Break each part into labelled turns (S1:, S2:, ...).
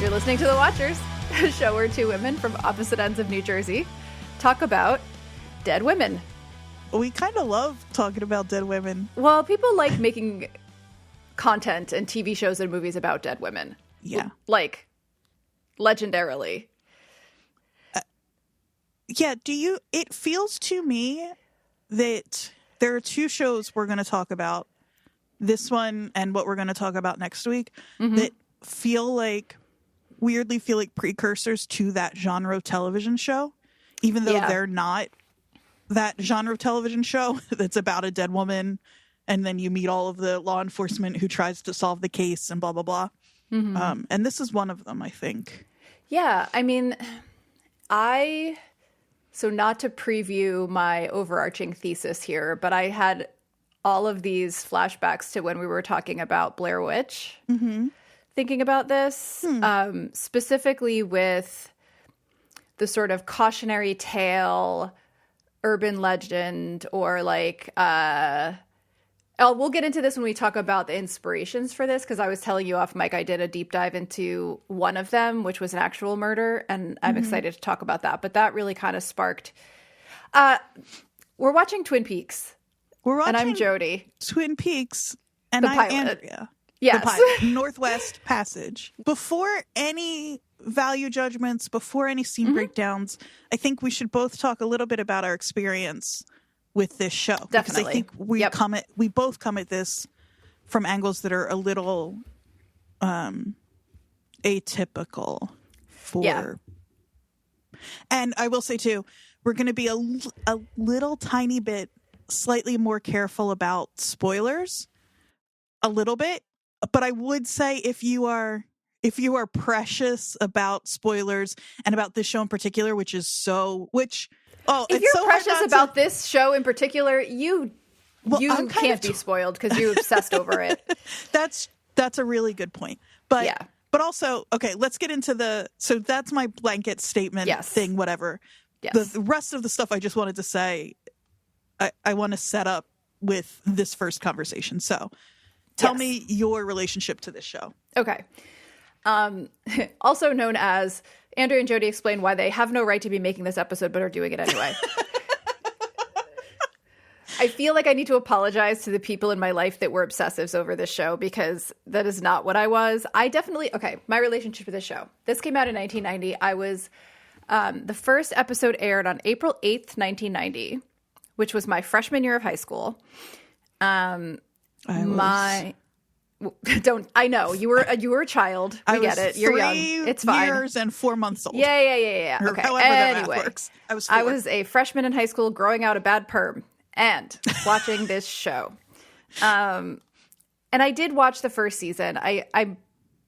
S1: You're listening to The Watchers, a show where two women from opposite ends of New Jersey talk about dead women.
S2: We kind of love talking about dead women.
S1: Well, people like making content and TV shows and movies about dead women.
S2: Yeah.
S1: Like, legendarily.
S2: Yeah, it feels to me that there are two shows we're going to talk about, this one and what we're going to talk about next week, that weirdly feel like precursors to that genre of television show, even though they're not that genre of television show that's about a dead woman, and then you meet all of the law enforcement who tries to solve the case and blah, blah, blah. Mm-hmm. And this is one of them, I think.
S1: Yeah, I mean, so not to preview my overarching thesis here, but I had all of these flashbacks to when we were talking about Blair Witch, thinking about this, specifically with the sort of cautionary tale, urban legend, or like, we'll get into this when we talk about the inspirations for this, because I was telling you off mic, I did a deep dive into one of them, which was an actual murder, and I'm excited to talk about that. But that really kind of sparked. We're watching Twin Peaks. And I'm Jodie.
S2: Twin Peaks, and I'm Andrea.
S1: Yes.
S2: The pilot, Northwest Passage. Before any value judgments, before any scene breakdowns, I think we should both talk a little bit about our experience with this show.
S1: Definitely.
S2: Because I think we both come at this from angles that are a little atypical for. Yeah. And I will say too, we're going to be a little tiny bit slightly more careful about spoilers, a little bit. But I would say if you are precious about spoilers and about this show in particular, if you're
S1: precious about this show in particular, you can't be spoiled because you obsessed over it.
S2: That's a really good point. But also, okay, let's get into so that's my blanket statement thing, whatever. Yes. The rest of the stuff I just wanted to say, I want to set up with this first conversation. So tell me your relationship to this show.
S1: Okay. Also known as Andrea and Jodie explain why they have no right to be making this episode but are doing it anyway. I feel like I need to apologize to the people in my life that were obsessives over this show, because that is not what I was. My relationship to this show. This came out in 1990. I was, the first episode aired on April 8th, 1990, which was my freshman year of high school. I know you were a child. We get it. You're young. It's fine.
S2: 3 years and 4 months old.
S1: Yeah.
S2: Or
S1: okay.
S2: However that math works.
S1: I was a freshman in high school, growing out a bad perm and watching this show. And I did watch the first season. I'm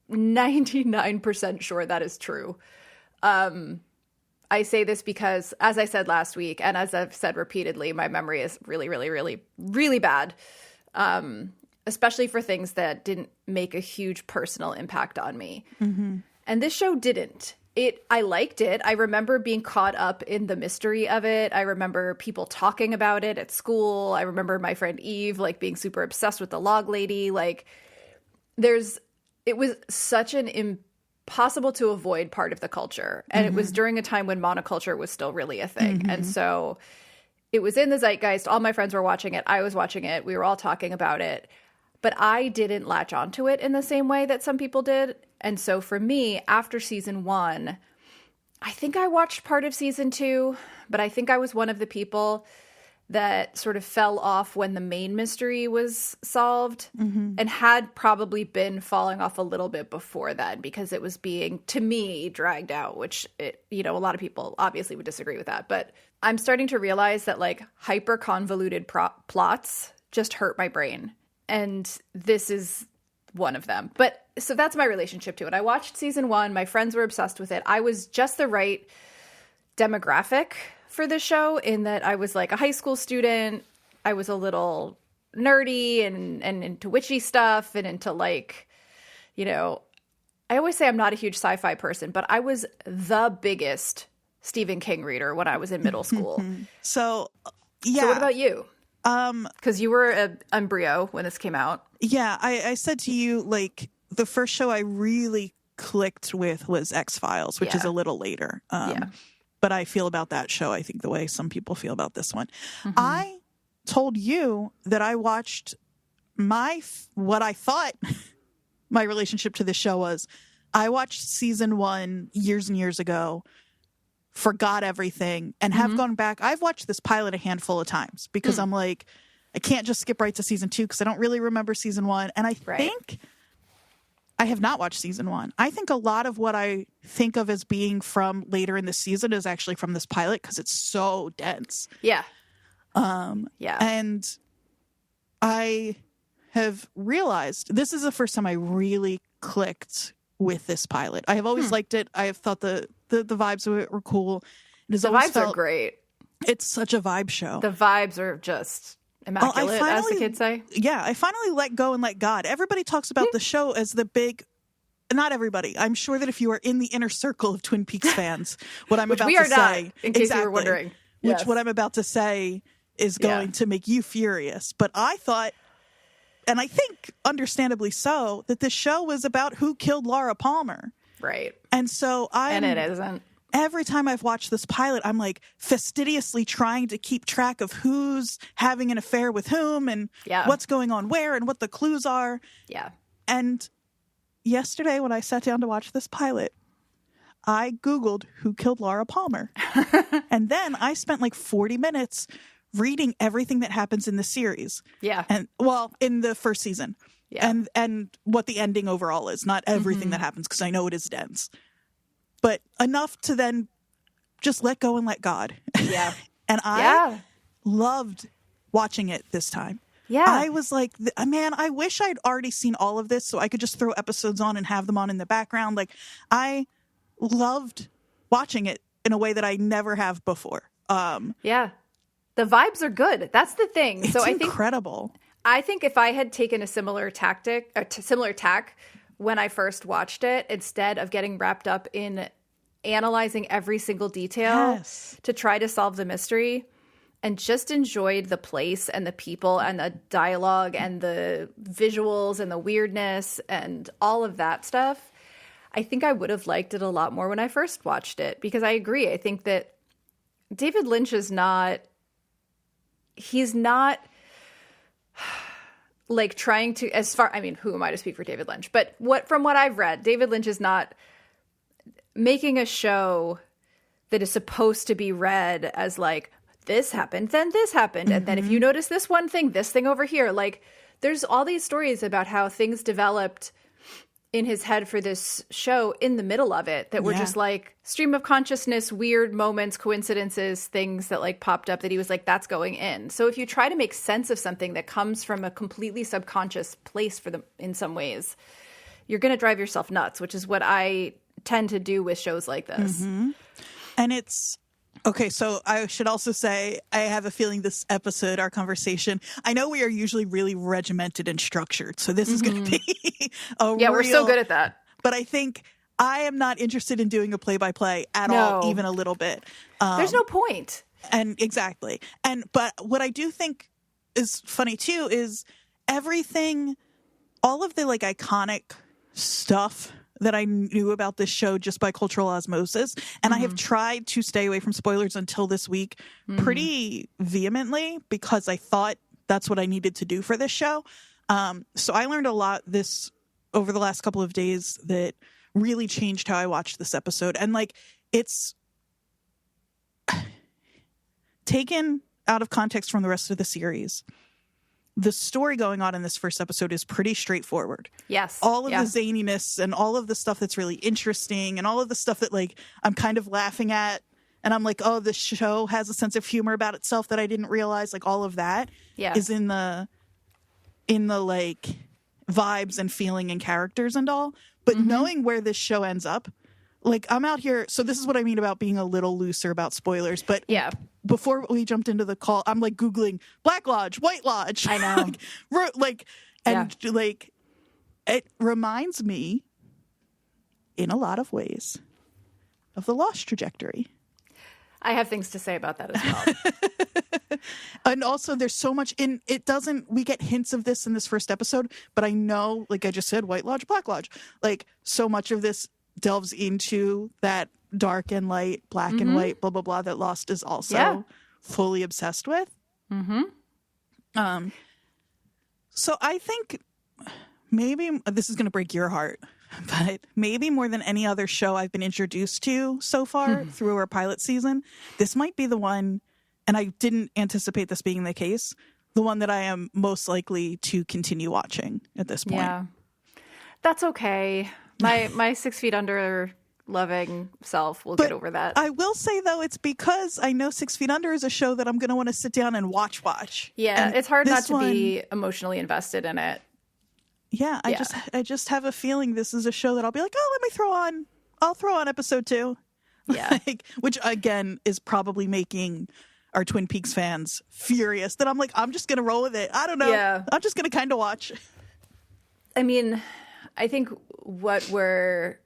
S1: 99% sure that is true. I say this because, as I said last week, and as I've said repeatedly, my memory is really, really, really, really bad. Especially for things that didn't make a huge personal impact on me. Mm-hmm. And this show didn't. I liked it. I remember being caught up in the mystery of it. I remember people talking about it at school. I remember my friend Eve being super obsessed with the log lady. It was such an impossible to avoid part of the culture. And it was during a time when monoculture was still really a thing. Mm-hmm. And so it was in the zeitgeist. All my friends were watching it. I was watching it. We were all talking about it. But I didn't latch onto it in the same way that some people did. And so for me, after season 1, I think I watched part of season 2, but I think I was one of the people that sort of fell off when the main mystery was solved, and had probably been falling off a little bit before that, because it was being, to me, dragged out, which, a lot of people obviously would disagree with that. But I'm starting to realize that hyper convoluted plots just hurt my brain. And this is one of them. But so that's my relationship to it. I watched season 1. My friends were obsessed with it. I was just the right demographic for the show, in that I was a high school student. I was a little nerdy and into witchy stuff and into I always say I'm not a huge sci-fi person, but I was the biggest Stephen King reader when I was in middle school.
S2: So, yeah.
S1: So what about you? Because you were an embryo when this came out.
S2: Yeah, I said to you, the first show I really clicked with was X-Files, which is a little later. But I feel about that show, I think, the way some people feel about this one. I told you that I watched what I thought my relationship to this show was. I watched season 1 years and years ago, forgot everything, and have gone back. I've watched this pilot a handful of times because I'm like, I can't just skip right to season 2 because I don't really remember season 1. And I think I have not watched season 1. I think a lot of what I think of as being from later in the season is actually from this pilot because it's so dense.
S1: Yeah.
S2: And I have realized this is the first time I really clicked with this pilot. I have always liked it. I have thought the vibes of it were cool.
S1: The vibes are great.
S2: It's such a vibe show.
S1: The vibes are just immaculate, as the kids say.
S2: Yeah, I finally let go and let God. Everybody talks about the show as the big... Not everybody. I'm sure that if you are in the inner circle of Twin Peaks fans, what I'm about to say...
S1: in case you were wondering.
S2: Which what I'm about to say is going to make you furious. But I thought, and I think understandably so, that this show was about who killed Laura Palmer.
S1: Right.
S2: And so
S1: And it isn't.
S2: Every time I've watched this pilot, I'm like fastidiously trying to keep track of who's having an affair with whom and what's going on where and what the clues are.
S1: Yeah.
S2: And yesterday when I sat down to watch this pilot, I Googled who killed Laura Palmer. And then I spent like 40 minutes reading everything that happens in the series.
S1: Yeah.
S2: And in the first season. Yeah. And what the ending overall is. Not everything that happens because I know it is dense. But enough to then just let go and let God.
S1: Yeah.
S2: And I loved watching it this time.
S1: Yeah.
S2: I was like, man, I wish I'd already seen all of this so I could just throw episodes on and have them on in the background. Like, I loved watching it in a way that I never have before.
S1: Yeah. The vibes are good. That's the thing.
S2: It's incredible.
S1: I think if I had taken a similar tack when I first watched it, instead of getting wrapped up in analyzing every single detail to try to solve the mystery, and just enjoyed the place and the people and the dialogue and the visuals and the weirdness and all of that stuff, I think I would have liked it a lot more when I first watched it. Because I agree. I think that David Lynch is not... He's not... like trying to, who am I to speak for David Lynch? But from what I've read, David Lynch is not making a show that is supposed to be read as like, this happened, then this happened. And then if you notice this one thing, this thing over here, like there's all these stories about how things developed in his head for this show in the middle of it that were just like stream of consciousness, weird moments, coincidences, things that like popped up that he was like, that's going in. So if you try to make sense of something that comes from a completely subconscious place for them in some ways, you're going to drive yourself nuts, which is what I tend to do with shows like this.
S2: And it's okay. So I should also say, I have a feeling this episode, our conversation, I know we are usually really regimented and structured. So this is going to be
S1: we're so good at that.
S2: But I think I am not interested in doing a play-by-play at all, even a little bit.
S1: There's no point.
S2: And exactly. But what I do think is funny too is everything, all of the like iconic stuff that I knew about this show just by cultural osmosis. And I have tried to stay away from spoilers until this week pretty vehemently because I thought that's what I needed to do for this show. So I learned a lot over the last couple of days that really changed how I watched this episode. And like, it's taken out of context from the rest of the series. The story going on in this first episode is pretty straightforward.
S1: Yes.
S2: All of the zaniness and all of the stuff that's really interesting and all of the stuff that like I'm kind of laughing at and I'm like, oh, this show has a sense of humor about itself that I didn't realize. Like all of that is in the like vibes and feeling and characters and all. But knowing where this show ends up, like I'm out here. So this is what I mean about being a little looser about spoilers. But before we jumped into the call, I'm like Googling Black Lodge, White Lodge.
S1: I know.
S2: Like it reminds me in a lot of ways of the Lost trajectory.
S1: I have things to say about that as well.
S2: And also there's so much we get hints of this in this first episode, but I know, like I just said, White Lodge, Black Lodge, like so much of this delves into that dark and light, black and white, blah, blah, blah, that Lost is also fully obsessed with. So I think maybe this is going to break your heart, but maybe more than any other show I've been introduced to so far through our pilot season, this might be the one, and I didn't anticipate this being the case, the one that I am most likely to continue watching at this point.
S1: Yeah. That's okay. My 6 Feet Under loving self will get over that.
S2: I will say, though, it's because I know 6 Feet Under is a show that I'm going to want to sit down and watch.
S1: Yeah,
S2: and
S1: it's hard not to be emotionally invested in it.
S2: Yeah, I just have a feeling this is a show that I'll be like, oh, I'll throw on episode 2.
S1: Yeah.
S2: Which, again, is probably making our Twin Peaks fans furious that I'm like, I'm just going to roll with it. I don't know. Yeah. I'm just going to kind of watch.
S1: I mean, I think what we're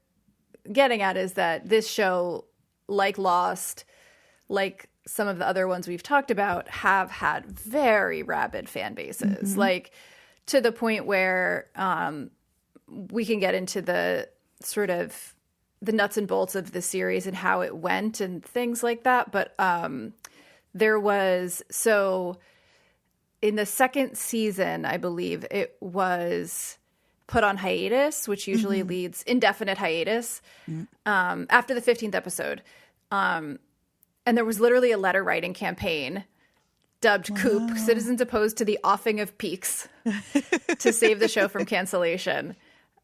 S1: getting at is that this show, like Lost, like some of the other ones we've talked about, have had very rabid fan bases. Like, to the point where we can get into the sort of the nuts and bolts of the series and how it went and things like that. But there was, so in the second season, I believe it was put on hiatus, which usually leads indefinite hiatus after the 15th episode. And there was literally a letter writing campaign dubbed Coop, Citizens Opposed to the Offing of Peaks, to save the show from cancellation.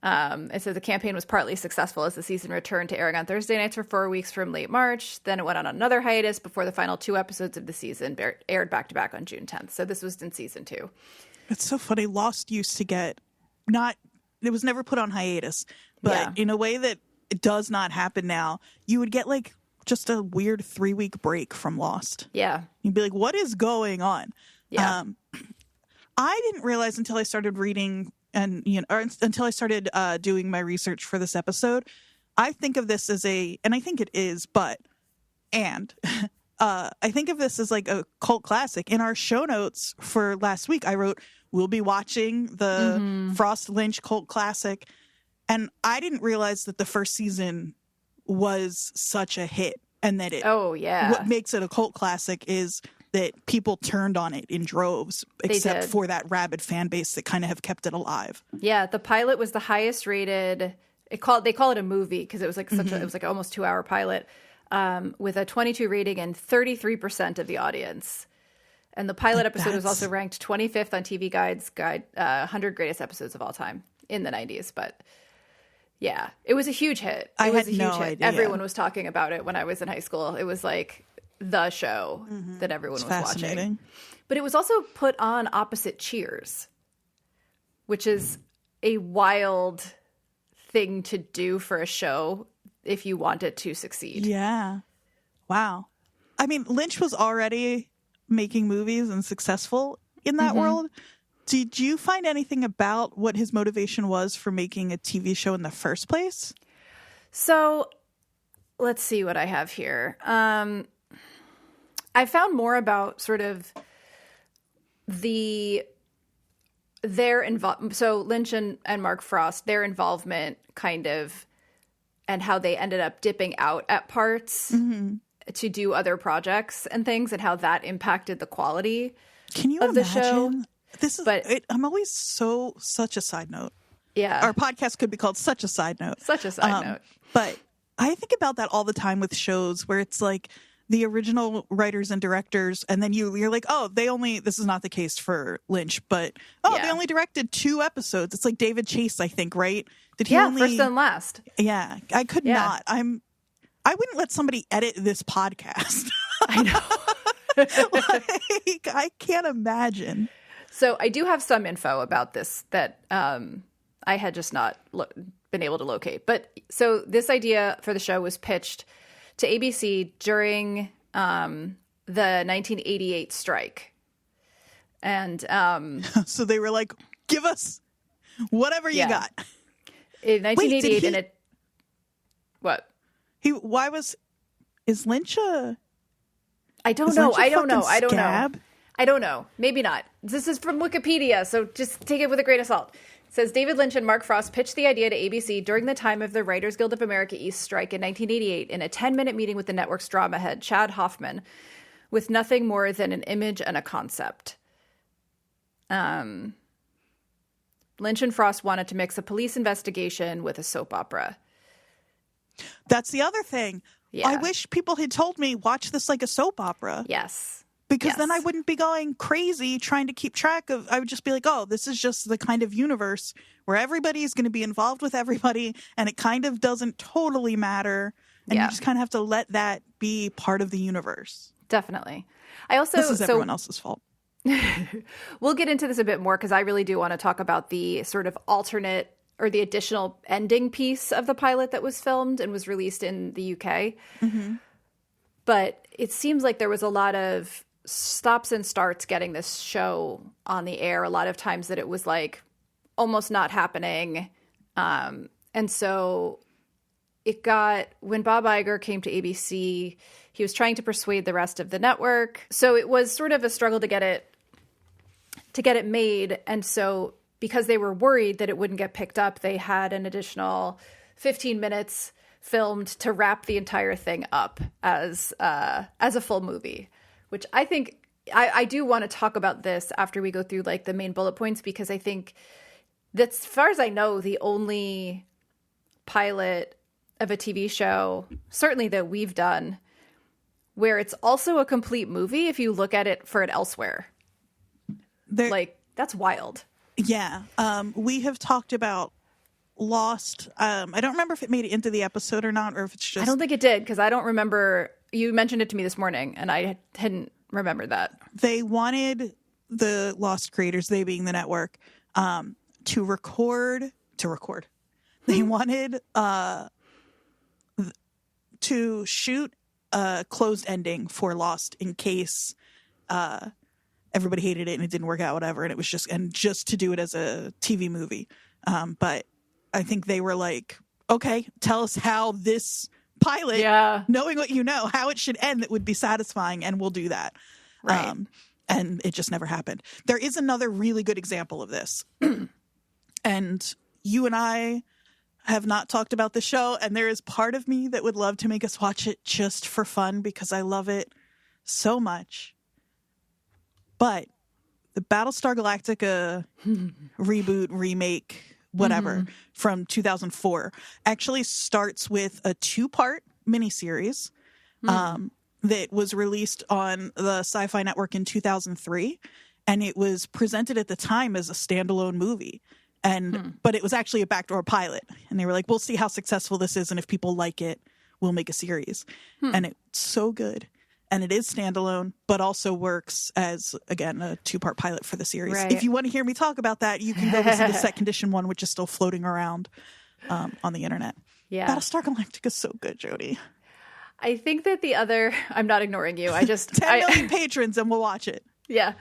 S1: It said the campaign was partly successful as the season returned to airing on Thursday nights for 4 weeks from late March. Then it went on another hiatus before the final 2 episodes of the season aired back-to-back on June 10th. So this was in season 2.
S2: It's so funny. Lost used to get it was never put on hiatus, but in a way that it does not happen now, you would get like just a weird 3-week break from Lost.
S1: Yeah.
S2: You'd be like, what is going on? Yeah. I didn't realize until I started reading and, or until I started doing my research for this episode, I think of this as and I think it is, I think of this as like a cult classic. In our show notes for last week, I wrote, we'll be watching the Frost Lynch cult classic. And I didn't realize that the first season was such a hit, and that what makes it a cult classic is that people turned on it in droves, except for that rabid fan base that kind of have kept it alive.
S1: Yeah, the pilot was the highest rated. They call it a movie because it was like it was like almost 2-hour pilot with a 22 rating and 33% of the audience. And the pilot episode was also ranked 25th on TV Guide's 100 greatest episodes of all time in the 90s, but. Yeah, it was a huge hit. It was a huge hit. Idea. Everyone was talking about it when I was in high school. It was like the show that everyone was watching. But it was also put on opposite Cheers, which is a wild thing to do for a show if you want it to succeed.
S2: Yeah. Wow. I mean, Lynch was already making movies and successful in that world. Did you find anything about what his motivation was for making a TV show in the first place?
S1: So let's see what I have here. I found more about sort of their involvement. So Lynch and Mark Frost, their involvement kind of, and how they ended up dipping out at parts to do other projects and things, and how that impacted the quality of the show.
S2: This is, I'm always such a side note.
S1: Yeah.
S2: Our podcast could be called Such a Side Note.
S1: Such a side note.
S2: But I think about that all the time with shows where it's like the original writers and directors, and then you're like, this is not the case for Lynch, but they only directed 2 episodes. It's like David Chase, I think, right? Did he only
S1: first and last.
S2: Yeah. I could not. I wouldn't let somebody edit this podcast.
S1: I know.
S2: I can't imagine.
S1: So I do have some info about this that I had just not been able to locate. But so this idea for the show was pitched to ABC during the 1988 strike. And
S2: so they were like, give us whatever you got.
S1: In 1988, what?
S2: Is Lynch a...
S1: I don't know. I don't know. Maybe not. This is from Wikipedia, so just take it with a grain of salt. It says David Lynch and Mark Frost pitched the idea to ABC during the time of the Writers Guild of America East strike in 1988 in a 10-minute meeting with the network's drama head, Chad Hoffman, with nothing more than an image and a concept. Lynch and Frost wanted to mix a police investigation with a soap opera.
S2: That's the other thing.
S1: Yeah.
S2: I wish people had told me, watch this like a soap opera.
S1: Yes.
S2: Because then I wouldn't be going crazy trying to keep track of, I would just be like, oh, this is just the kind of universe where everybody's going to be involved with everybody and it kind of doesn't totally matter. And you just kind of have to let that be part of the universe.
S1: Definitely. I also,
S2: this is everyone else's fault.
S1: We'll get into this a bit more because I really do want to talk about the sort of alternate or the additional ending piece of the pilot that was filmed and was released in the UK. Mm-hmm. But it seems like there was a lot of stops and starts getting this show on the air. A lot of times that it was like almost not happening. And so it got, when Bob Iger came to ABC, he was trying to persuade the rest of the network. So it was sort of a struggle to get it made. And so because they were worried that it wouldn't get picked up, they had an additional 15 minutes filmed to wrap the entire thing up as a full movie, which I think I do want to talk about this after we go through like the main bullet points, because I think that's, as far as I know, the only pilot of a TV show, certainly that we've done, where it's also a complete movie if you look at it for it elsewhere. Like, that's wild.
S2: Yeah. We have talked about Lost. I don't remember if it made it into the episode or not, or if it's just...
S1: I don't think it did, because I don't remember... You mentioned it to me this morning, and I hadn't remembered that.
S2: They wanted the Lost creators, they being the network, to record. They wanted to shoot a closed ending for Lost in case everybody hated it and it didn't work out, whatever. And it was just to do it as a TV movie. But I think they were like, okay, tell us how this pilot, knowing what you know, how it should end that would be satisfying, and we'll do that.
S1: Right.
S2: And it just never happened. There is another really good example of this. And you and I have not talked about the show, and there is part of me that would love to make us watch it just for fun because I love it so much. But the Battlestar Galactica reboot, remake, whatever, from 2004 actually starts with a 2-part miniseries that was released on the Sci-Fi Network in 2003. And it was presented at the time as a standalone movie. But it was actually a backdoor pilot. And they were like, we'll see how successful this is. And if people like it, we'll make a series. And it's so good. And it is standalone, but also works as, again, a 2-part pilot for the series.
S1: Right.
S2: If you want to hear me talk about that, you can go listen to the Set Condition one, which is still floating around on the internet.
S1: Yeah.
S2: Battlestar Galactica is so good, Jodie.
S1: I think that I'm not ignoring you. I just
S2: 10 million patrons and we'll watch it.
S1: Yeah.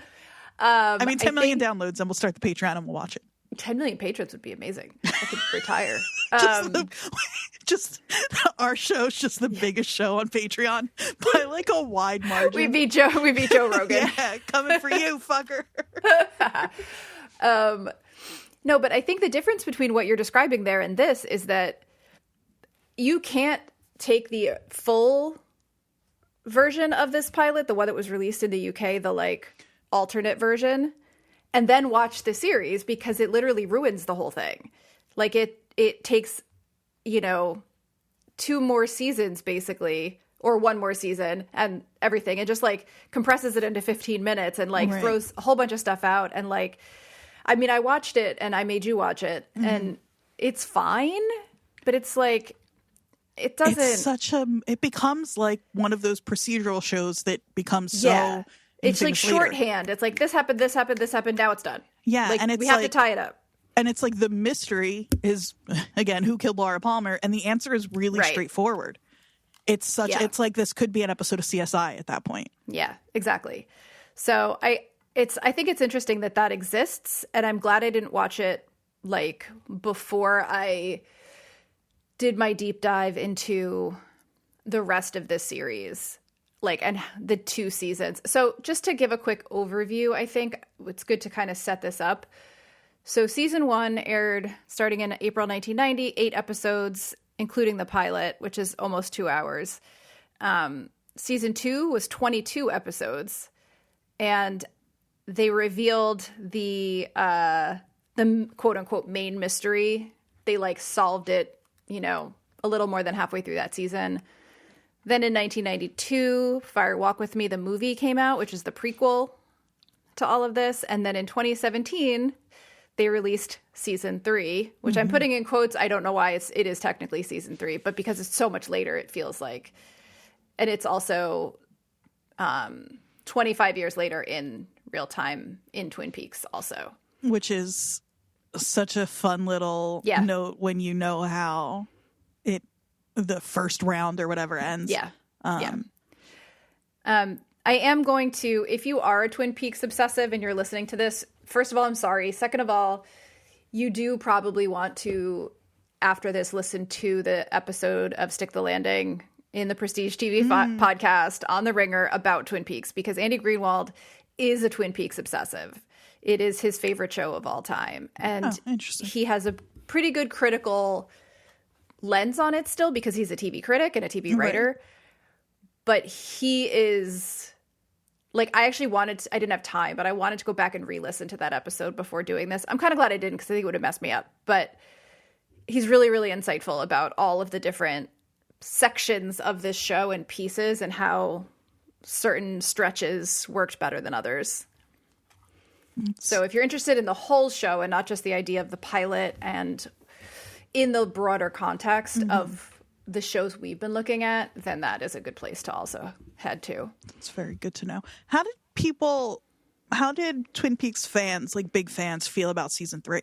S2: 10 million downloads and we'll start the Patreon and we'll watch it.
S1: 10 million patrons would be amazing. I could retire.
S2: Just our show's just the biggest show on Patreon by like a wide margin.
S1: We beat Joe Rogan.
S2: Yeah, coming for you, fucker.
S1: No, but I think the difference between what you're describing there and this is that you can't take the full version of this pilot, the one that was released in the UK, the like alternate version, and then watch the series, because it literally ruins the whole thing. Like it takes, 2 more seasons basically, or 1 more season and everything. It just like compresses it into 15 minutes and like throws a whole bunch of stuff out. And like, I mean, I watched it and I made you watch it and it's fine, but it's like, it doesn't.
S2: It becomes like one of those procedural shows that becomes so.
S1: Yeah. It's like shorthand. It's like this happened, now it's done.
S2: Yeah,
S1: like,
S2: and it's
S1: we have to tie it up.
S2: And it's like the mystery is, again, who killed Laura Palmer? And the answer is really straightforward. It's like this could be an episode of CSI at that point.
S1: Yeah, exactly. So I think it's interesting that exists, and I'm glad I didn't watch it like before I did my deep dive into the rest of this series. like, and the 2 seasons. So just to give a quick overview, I think it's good to kind of set this up. So season 1 aired starting in April 1990, 8 episodes, including the pilot, which is almost 2 hours. Season 2 was 22 episodes, and they revealed the quote unquote main mystery. They like solved it, you know, a little more than halfway through that season. Then in 1992, Fire Walk With Me, the movie came out, which is the prequel to all of this. And then in 2017, they released season 3, which I'm putting in quotes. I don't know why it is technically season 3, but because it's so much later, it feels like. And it's also 25 years later in real time in Twin Peaks also.
S2: Which is such a fun little note when you know how the first round or whatever ends.
S1: Yeah. I am going to, if you are a Twin Peaks obsessive and you're listening to this, first of all, I'm sorry. Second of all, you do probably want to, after this, listen to the episode of Stick the Landing in the Prestige TV podcast on The Ringer about Twin Peaks, because Andy Greenwald is a Twin Peaks obsessive. It is his favorite show of all time. And he has a pretty good critical lens on it still, because he's a TV critic and a TV writer. Right. But he is like, I didn't have time, but I wanted to go back and re-listen to that episode before doing this. I'm kind of glad I didn't, because I think it would have messed me up. But he's really, really insightful about all of the different sections of this show and pieces and how certain stretches worked better than others. So if you're interested in the whole show and not just the idea of the pilot and in the broader context of the shows we've been looking at, then that is a good place to also head to.
S2: It's very good to know. How did Twin Peaks fans, like big fans, feel about season 3?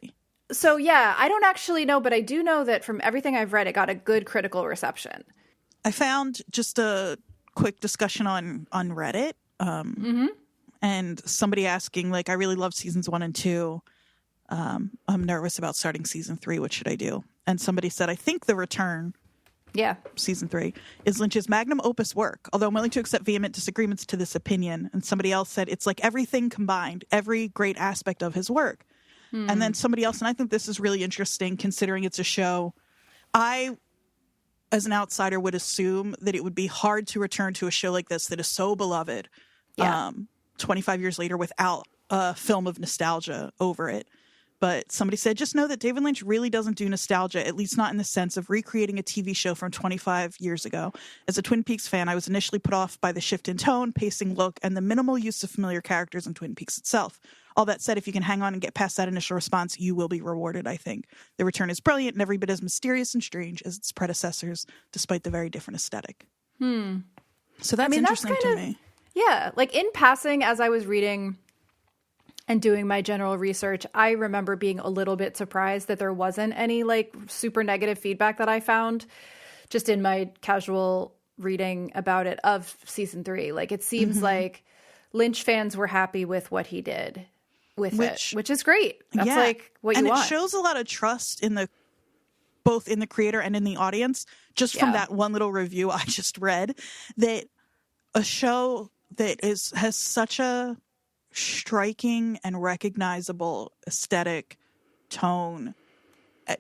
S1: So yeah, I don't actually know, but I do know that from everything I've read, it got a good critical reception.
S2: I found just a quick discussion on Reddit. And somebody asking, like, I really love seasons 1 and 2. I'm nervous about starting season 3. What should I do? And somebody said, I think The Return, season 3, is Lynch's magnum opus work, although I'm willing to accept vehement disagreements to this opinion. And somebody else said, it's like everything combined, every great aspect of his work. And then somebody else, and I think this is really interesting considering it's a show, I, as an outsider, would assume that it would be hard to return to a show like this that is so beloved 25 years later without a film of nostalgia over it. But somebody said, just know that David Lynch really doesn't do nostalgia, at least not in the sense of recreating a TV show from 25 years ago. As a Twin Peaks fan, I was initially put off by the shift in tone, pacing, look, and the minimal use of familiar characters in Twin Peaks itself. All that said, if you can hang on and get past that initial response, you will be rewarded, I think. The Return is brilliant and every bit as mysterious and strange as its predecessors, despite the very different aesthetic. So that's interesting to me.
S1: Yeah, like in passing, as I was reading and doing my general research, I remember being a little bit surprised that there wasn't any like super negative feedback that I found just in my casual reading about it of season 3. Like it seems like Lynch fans were happy with what he did with it, which is great. That's like what you want.
S2: And it shows a lot of trust in both in the creator and in the audience, just from that one little review I just read, that a show that has such a striking and recognizable aesthetic tone,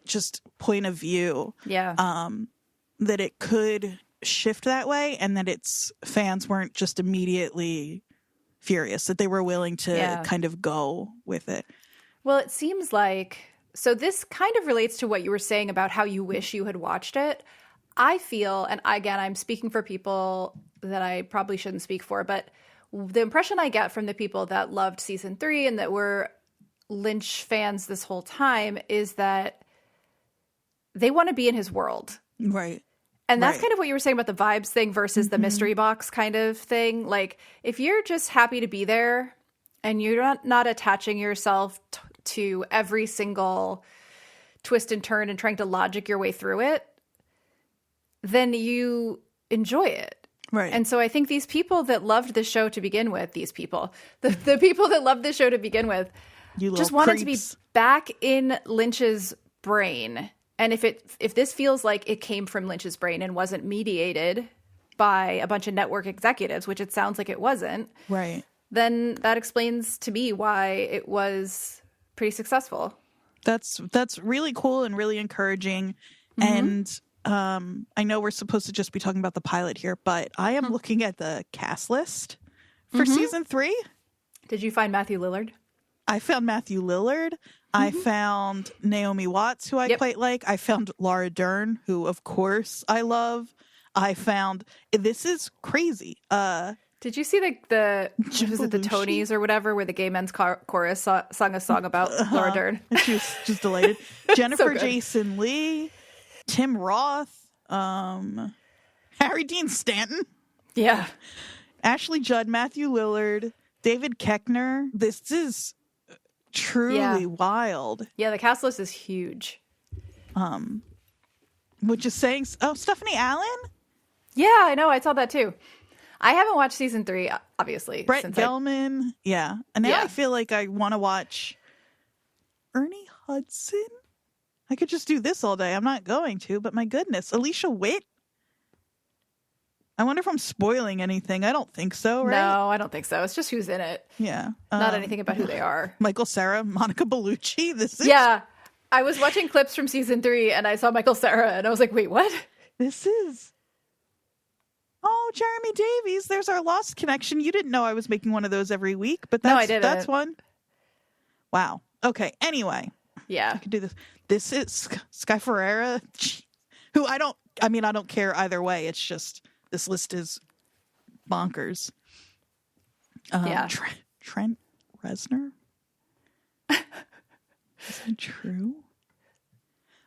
S2: just point of view, that it could shift that way, and that its fans weren't just immediately furious, that they were willing to kind of go with it.
S1: Well, it seems like, so this kind of relates to what you were saying about how you wish you had watched it. I feel, and again, I'm speaking for people that I probably shouldn't speak for, but the impression I get from the people that loved season 3 and that were Lynch fans this whole time is that they want to be in his world.
S2: Right.
S1: And that's kind of what you were saying about the vibes thing versus the mystery box kind of thing. Like, if you're just happy to be there and you're not attaching yourself to every single twist and turn and trying to logic your way through it, then you enjoy it.
S2: Right.
S1: And so I think these people that loved the show to begin with, the people that loved the show to begin with, just wanted to be back in Lynch's brain. And if this feels like it came from Lynch's brain and wasn't mediated by a bunch of network executives, which it sounds like it wasn't,
S2: Right.
S1: then that explains to me why it was pretty successful.
S2: That's really cool and really encouraging. And I know we're supposed to just be talking about the pilot here, but I am looking at the cast list for season 3.
S1: Did you find Matthew Lillard?
S2: I found Matthew Lillard. I found Naomi Watts, who I quite like. I found Laura Dern, who, of course, I love. I found... This is crazy.
S1: Did you see the was it the Tonys or whatever, where the gay men's chorus sung a song about Laura Dern?
S2: She was just delighted. Jennifer
S1: So
S2: Jason Leigh, Tim Roth, Harry Dean Stanton,
S1: Yeah.
S2: Ashley Judd, Matthew Lillard, David Koechner. This is truly wild.
S1: Yeah, the cast list is huge.
S2: Which is saying, Stephanie Allen?
S1: Yeah, I know. I saw that too. I haven't watched season 3, obviously.
S2: Brett Gelman. Yeah. And now I feel like I want to watch Ernie Hudson. I could just do this all day. I'm not going to, but my goodness. Alicia Witt? I wonder if I'm spoiling anything. I don't think so, right?
S1: No, I don't think so. It's just who's in it.
S2: Yeah.
S1: Not anything about who they are.
S2: Michael Cera, Monica Bellucci. This is...
S1: Yeah. I was watching clips from season 3 and I saw Michael Cera and I was like, wait, what?
S2: This is... Oh, Jeremy Davies. There's our Lost connection. You didn't know I was making one of those every week, but that's,
S1: no, I didn't.
S2: That's one. Wow. Okay. Anyway.
S1: Yeah.
S2: I can do this. This is Sky Ferreira, who I don't care either way. It's just, this list is bonkers.
S1: Yeah.
S2: Trent Reznor? Is that true?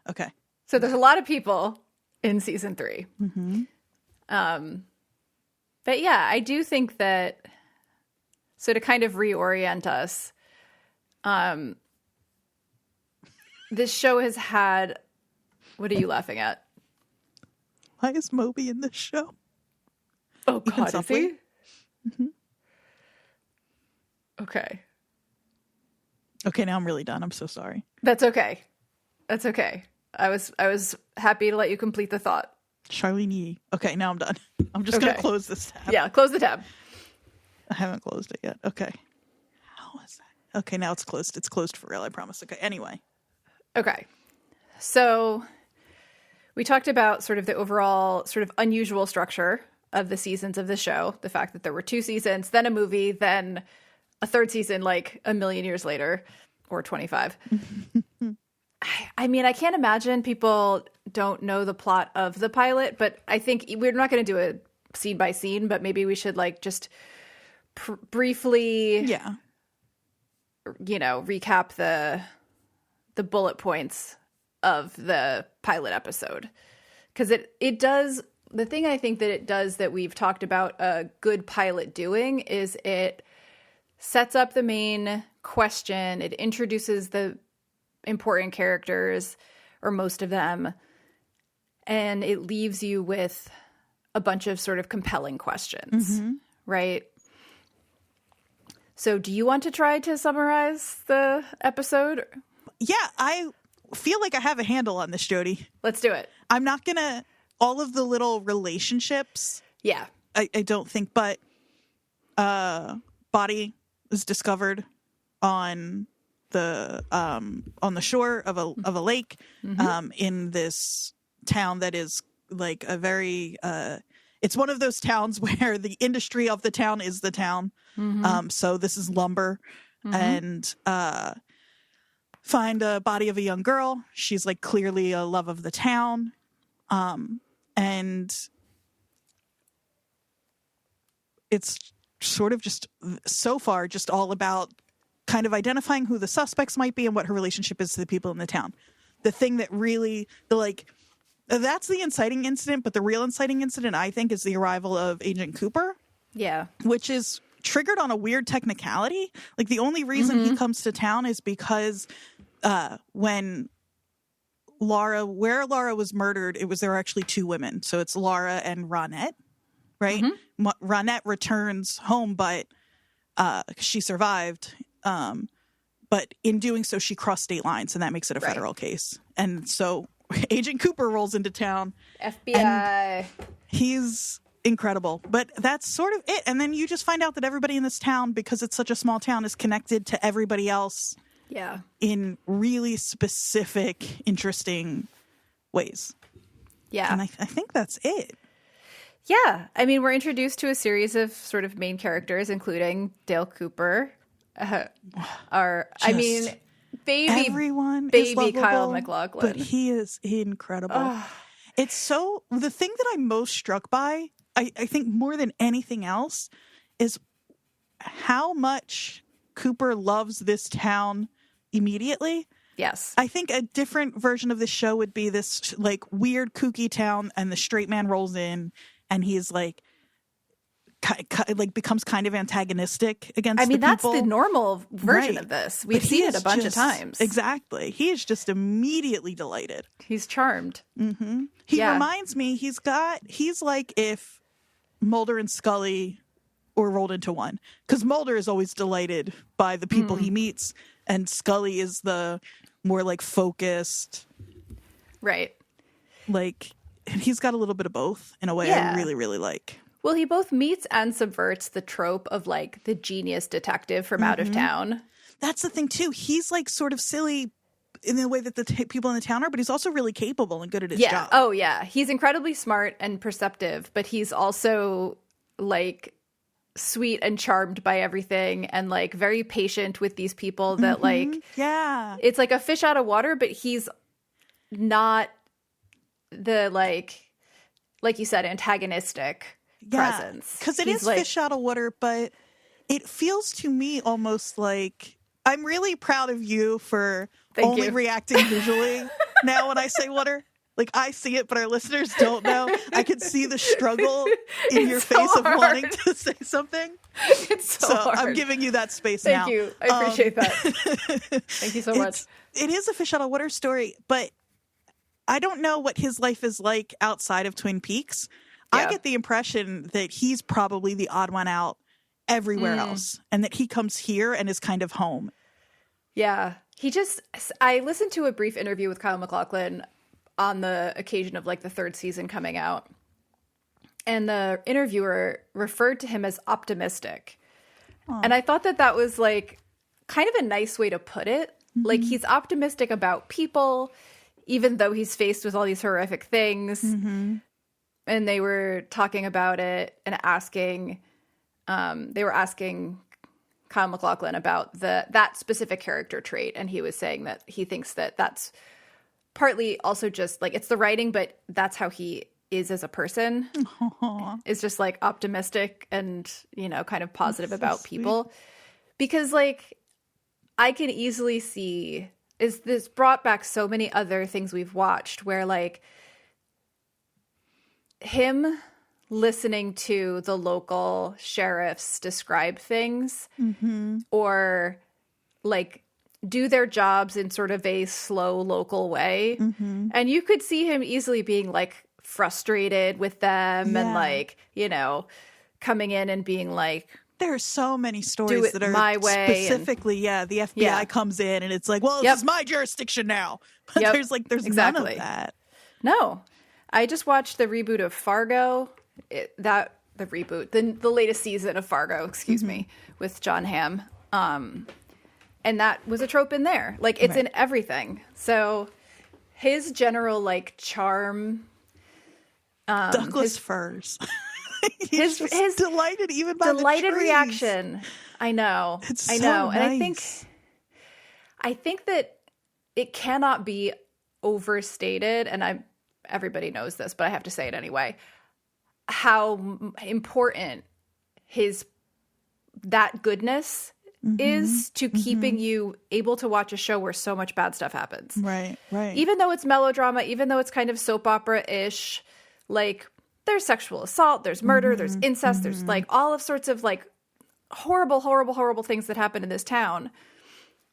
S2: Okay.
S1: So there's a lot of people in season 3. But yeah, I do think that, so to kind of reorient us, this show has had, what are you laughing at?
S2: Why is Moby in this show?
S1: Oh God, is he? Okay.
S2: Okay, now I'm really done. I'm so sorry.
S1: That's okay. That's okay. I was happy to let you complete the thought.
S2: Charlene Yee. Okay, now I'm done. I'm just going to close this tab.
S1: Yeah, close the tab.
S2: I haven't closed it yet. Okay. How is that? Okay, now it's closed. It's closed for real, I promise. Okay, anyway.
S1: Okay. So we talked about sort of the overall sort of unusual structure of the seasons of the show. The fact that there were 2 seasons, then a movie, then a 3rd season like a million years later, or 25. I mean, I can't imagine people don't know the plot of the pilot, but I think we're not going to do it scene by scene, but maybe we should like just briefly, recap the bullet points of the pilot episode. Because it does, the thing I think that it does that we've talked about a good pilot doing is it sets up the main question, it introduces the important characters, or most of them, and it leaves you with a bunch of sort of compelling questions, right? So do you want to try to summarize the episode?
S2: Yeah, I feel like I have a handle on this, Jodie.
S1: Let's do it.
S2: I'm not going to, all of the little relationships.
S1: Yeah.
S2: I don't think, but body was discovered on the shore of a lake, in this town that is like a very it's one of those towns where the industry of the town is the town. So this is lumber, and find a body of a young girl. She's like clearly a love of the town, and it's sort of just so far just all about kind of identifying who the suspects might be and what her relationship is to the people in the town. The thing that really, that's the inciting incident, but the real inciting incident, I think, is the arrival of Agent Cooper.
S1: Yeah.
S2: Which is triggered on a weird technicality. Like, the only reason he comes to town is because where Laura was murdered, there were actually 2 women. So it's Laura and Ronette, right? Ronette returns home, but she survived. But in doing so, she crossed state lines, and that makes it a federal case. And so Agent Cooper rolls into town.
S1: FBI.
S2: incredible. But that's sort of it. And then you just find out that everybody in this town, because it's such a small town, is connected to everybody else.
S1: Yeah.
S2: In really specific, interesting ways.
S1: Yeah.
S2: And I think that's it.
S1: Yeah. I mean, we're introduced to a series of sort of main characters, including Dale Cooper.
S2: Everyone
S1: baby
S2: is lovable,
S1: Kyle MacLachlan.
S2: But he is incredible. It's so, the thing that I'm most struck by, I think more than anything else, is how much Cooper loves this town immediately.
S1: Yes.
S2: I think a different version of the show would be this like weird kooky town, and the straight man rolls in and he's like becomes kind of antagonistic against the people.
S1: That's the normal version of this. We've seen it a bunch of times.
S2: Exactly. He is just immediately delighted.
S1: He's charmed.
S2: Mm-hmm. He reminds me, he's like if Mulder and Scully were rolled into one. Because Mulder is always delighted by the people he meets, and Scully is the more like focused.
S1: Right.
S2: Like, he's got a little bit of both in a way I really, really like.
S1: Well, he both meets and subverts the trope of like the genius detective from out of town.
S2: That's the thing too. He's like sort of silly in the way that the people in the town are, but he's also really capable and good at his job.
S1: Oh yeah. He's incredibly smart and perceptive, but he's also like sweet and charmed by everything, and like very patient with these people that like, it's like a fish out of water, but he's not the like you said, antagonistic presence.
S2: Because it is like, fish out of water, but it feels to me almost like, I'm really proud of you for only reacting visually now when I say water. Like, I see it, but our listeners don't know. I can see the struggle in your face of wanting to say something.
S1: It's so hard.
S2: I'm giving you that space now.
S1: Thank you. I appreciate that. Thank you so much.
S2: It is a fish out of water story, but I don't know what his life is like outside of Twin Peaks. Yeah. I get the impression that he's probably the odd one out everywhere else, and that he comes here and is kind of home.
S1: Yeah. I listened to a brief interview with Kyle MacLachlan on the occasion of like the third season coming out. And the interviewer referred to him as optimistic. Aww. And I thought that was like kind of a nice way to put it. Mm-hmm. Like, he's optimistic about people, even though he's faced with all these horrific things. Mm-hmm. And they were talking about it and asking Kyle MacLachlan about that specific character trait. And he was saying that he thinks that that's partly also just like, it's the writing, but that's how he is as a person. Is just like optimistic and, you know, kind of positive about people. Because like, I can easily see, is this brought back so many other things we've watched where like him listening to the local sheriffs describe things or like do their jobs in sort of a slow local way. And you could see him easily being like frustrated with them and like, you know, coming in and being like,
S2: there are so many stories that are
S1: my way
S2: specifically, the FBI comes in and it's like, well, this is my jurisdiction now. There's none of that.
S1: No. I just watched the reboot of Fargo. The latest season of Fargo, excuse me, with John Hamm. And that was a trope in there. Like, it's in everything. So his general like charm,
S2: Douglas firs.
S1: his
S2: delighted even by
S1: delighted
S2: the trees.
S1: reaction. I know.
S2: It's
S1: I
S2: so
S1: know.
S2: nice.
S1: And I think that it cannot be overstated, and everybody knows this, but I have to say it anyway, how important that goodness is to keeping you able to watch a show where so much bad stuff happens. Right. Even though it's melodrama, even though it's kind of soap opera-ish, like, there's sexual assault, there's murder, there's incest, there's like all of sorts of like horrible, horrible, horrible things that happen in this town.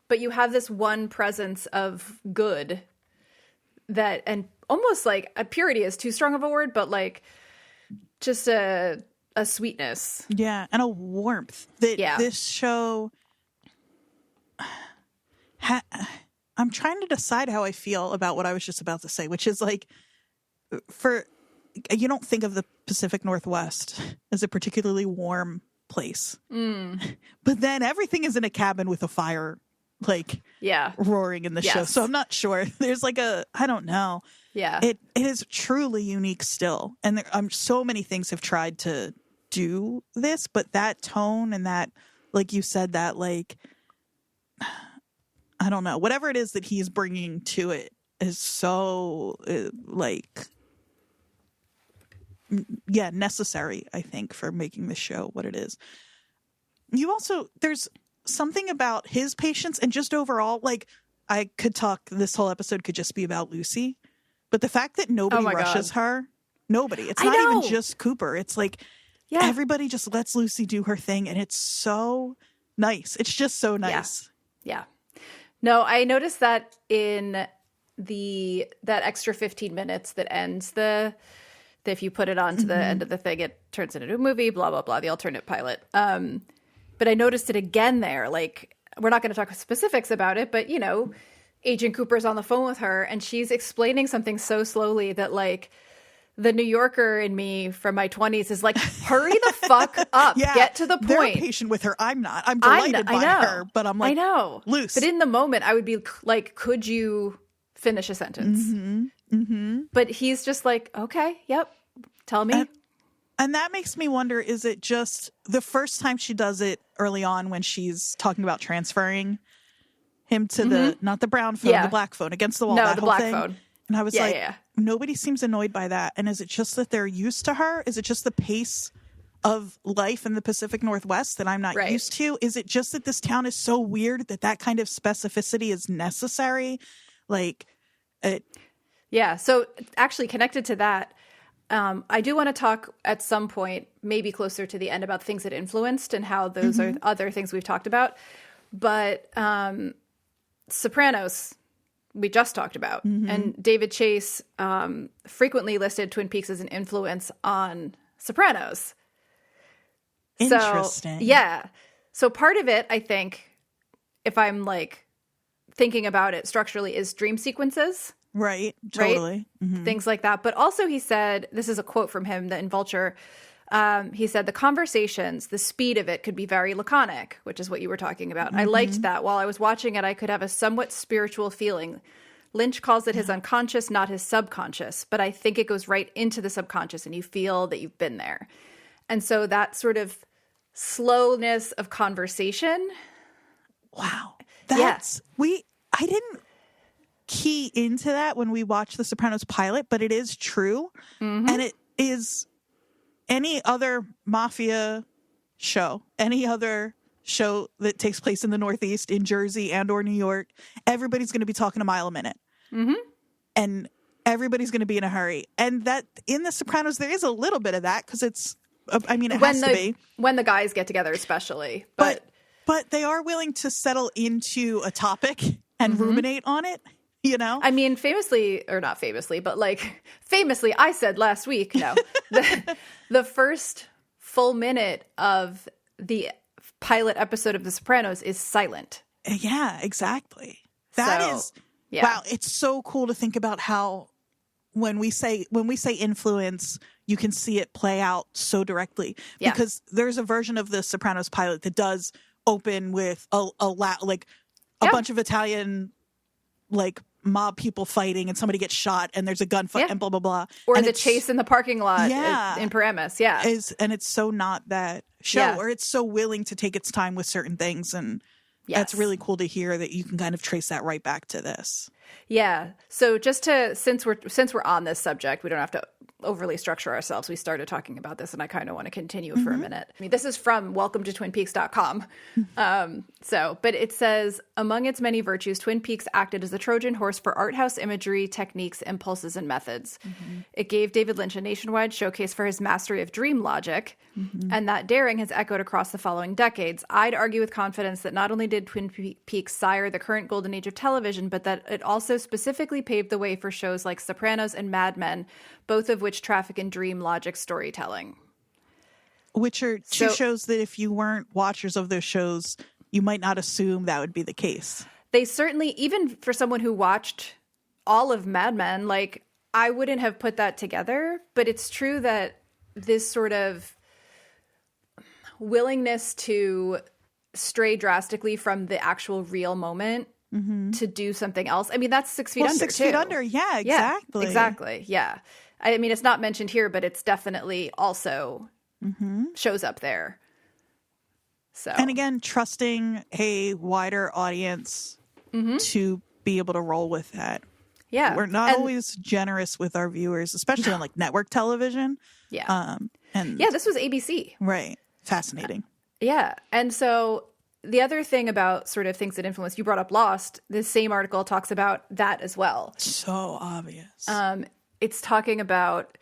S1: But you have this one presence of good that, and almost like a purity is too strong of a word, but like just a sweetness. Yeah.
S2: And a warmth that this show, I'm trying to decide how I feel about what I was just about to say, which is like, for you don't think of the Pacific Northwest as a particularly warm place. But then everything is in a cabin with a fire, like roaring in the show. So I'm not sure. There's like I don't know.
S1: Yeah.
S2: It is truly unique still. And so many things have tried to do this, but that tone and that, like you said, that like, I don't know, whatever it is that he's bringing to it is so like, necessary, I think, for making the show what it is. You also, there's something about his patience and just overall, like, I could talk, this whole episode could just be about Lucy, but the fact that nobody rushes her, nobody. It's not even just Cooper. It's like everybody just lets Lucy do her thing, and it's so nice. It's just so nice.
S1: Yeah. No, I noticed that in that extra 15 minutes that ends if you put it on to the end of the thing, it turns it into a movie, blah, blah, blah, the alternate pilot. But I noticed it again there. Like, we're not going to talk specifics about it, but, you know, Agent Cooper's on the phone with her, and she's explaining something so slowly that, like, the New Yorker in me from my 20s is like, hurry the fuck up. Get to the point.
S2: They're patient with her. I'm not. I'm delighted by her, but I'm like,
S1: I know.
S2: Loose.
S1: But in the moment, I would be like, could you finish a sentence? But he's just like, okay, yep, tell me.
S2: And that makes me wonder, is it just the first time she does it early on when she's talking about transferring him to the, not the brown phone, the black phone against the wall, that
S1: the
S2: whole
S1: black
S2: thing.
S1: phone.
S2: And I was nobody seems annoyed by that. And is it just that they're used to her? Is it just the pace of life in the Pacific Northwest that I'm not used to? Is it just that this town is so weird that kind of specificity is necessary? Like,
S1: Yeah. So actually connected to that, I do want to talk at some point, maybe closer to the end, about things that influenced and how those are other things we've talked about. But Sopranos, we just talked about. And David Chase frequently listed Twin Peaks as an influence on Sopranos.
S2: Interesting.
S1: So, so part of it, I think, if I'm like thinking about it structurally, is dream sequences.
S2: Right. Totally.
S1: Right? Things like that. But also he said, this is a quote from him in Vulture, he said, the conversations, the speed of it could be very laconic, which is what you were talking about. I liked that. While I was watching it, I could have a somewhat spiritual feeling. Lynch calls it his unconscious, not his subconscious. But I think it goes right into the subconscious and you feel that you've been there. And so that sort of slowness of conversation.
S2: Wow. I didn't key into that when we watched the Sopranos pilot, but it is true. And it is any other mafia show, any other show that takes place in the Northeast, in Jersey and or New York, everybody's going to be talking a mile a minute. And everybody's going to be in a hurry. And that in the Sopranos, there is a little bit of that because it's, I mean, it has to be.
S1: When the guys get together especially.
S2: But they are willing to settle into a topic and ruminate on it. You know,
S1: I mean, famously, or not famously, but like famously, I said last week, the first full minute of the pilot episode of The Sopranos is silent.
S2: Yeah, exactly. Wow. It's so cool to think about how when we say influence, you can see it play out so directly because there's a version of the Sopranos pilot that does open with a bunch of Italian, like, mob people fighting and somebody gets shot and there's a gunfight and blah blah blah,
S1: or
S2: and
S1: the chase in the parking lot in Paramus.
S2: And it's so not that show, or it's so willing to take its time with certain things, and that's really cool to hear that you can kind of trace that right back to this.
S1: So just to since we're on this subject, we don't have to overly structure ourselves. We started talking about this and I kind of want to continue for a minute. I mean, this is from welcome to twinpeaks.com. But it says, among its many virtues, Twin Peaks acted as a Trojan horse for art house imagery, techniques, impulses, and methods. It gave David Lynch a nationwide showcase for his mastery of dream logic, and that daring has echoed across the following decades. I'd argue with confidence that not only did Twin Peaks sire the current golden age of television, but that it also specifically paved the way for shows like Sopranos and Mad Men, both of which traffic in dream logic storytelling.
S2: Which are two shows that if you weren't watchers of those shows, you might not assume that would be the case.
S1: They certainly, even for someone who watched all of Mad Men, like, I wouldn't have put that together, but it's true that this sort of willingness to stray drastically from the actual real moment to do something else. I mean, that's 6 Feet Under,
S2: 6 Feet Under. Yeah, exactly.
S1: Yeah, exactly. Yeah. I mean, it's not mentioned here, but it's definitely also shows up there. So,
S2: and again, trusting a wider audience to be able to roll with that.
S1: Yeah.
S2: We're not always generous with our viewers, especially on like network television.
S1: Yeah.
S2: And
S1: yeah, this was ABC.
S2: Right. Fascinating.
S1: Yeah. And so the other thing about sort of things that influence, you brought up Lost. This same article talks about that as well.
S2: So obvious.
S1: It's talking about,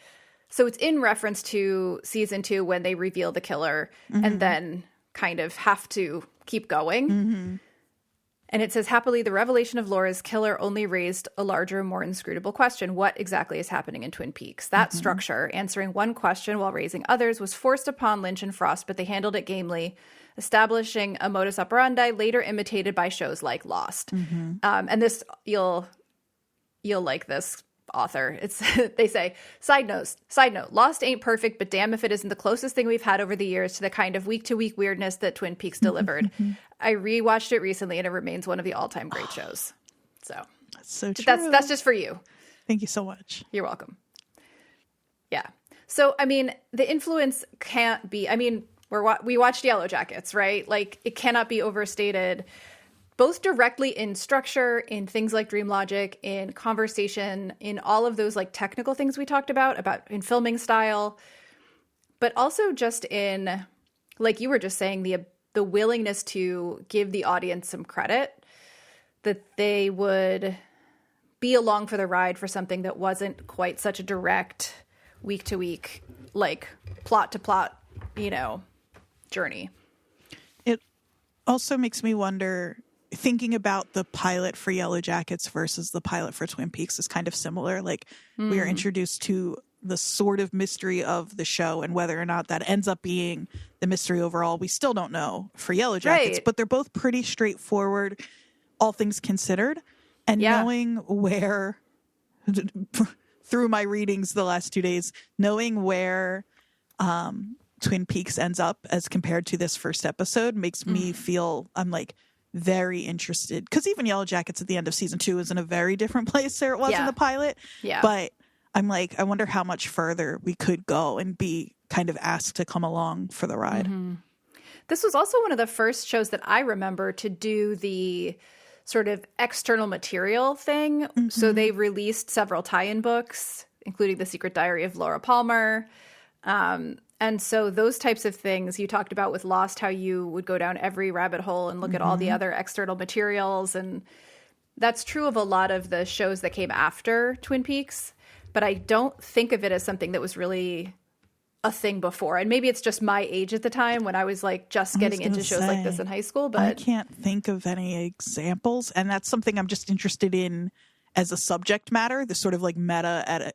S1: so it's in reference to season 2 when they reveal the killer and then kind of have to keep going. And it says, happily, the revelation of Laura's killer only raised a larger, more inscrutable question. What exactly is happening in Twin Peaks? That structure, answering one question while raising others, was forced upon Lynch and Frost, but they handled it gamely, establishing a modus operandi later imitated by shows like Lost. And this, you'll like this author. It's they say, side note, Lost ain't perfect, but damn if it isn't the closest thing we've had over the years to the kind of week-to-week weirdness that Twin Peaks delivered. I rewatched it recently and it remains one of the all-time great shows. So
S2: that's so true.
S1: That's just for you.
S2: Thank you so much.
S1: You're welcome. Yeah. So I mean, the influence can't be, I mean, we watched Yellow Jackets, right? Like, it cannot be overstated, both directly in structure, in things like dream logic, in conversation, in all of those like technical things we talked about in filming style, but also just in, like you were just saying, the willingness to give the audience some credit, that they would be along for the ride for something that wasn't quite such a direct week to week, like plot to plot, journey. It
S2: also makes me wonder, thinking about the pilot for Yellow Jackets versus the pilot for Twin Peaks is kind of similar. Like, we are introduced to the sort of mystery of the show, and whether or not that ends up being the mystery overall, we still don't know for Yellow Jackets, but they're both pretty straightforward, all things considered. And knowing where, through my readings the last 2 days, knowing where Twin Peaks ends up as compared to this first episode makes me feel, I'm like, very interested, because even Yellow Jackets at the end of season 2 is in a very different place than it was in the pilot. But I'm like, I wonder how much further we could go and be kind of asked to come along for the ride.
S1: This was also one of the first shows that I remember to do the sort of external material thing. So they released several tie-in books, including The Secret Diary of Laura Palmer. And so those types of things you talked about with Lost, how you would go down every rabbit hole and look at all the other external materials. And that's true of a lot of the shows that came after Twin Peaks. But I don't think of it as something that was really a thing before. And maybe it's just my age at the time when I was like just getting into shows like this in high school. But
S2: I can't think of any examples. And that's something I'm just interested in as a subject matter, the sort of like meta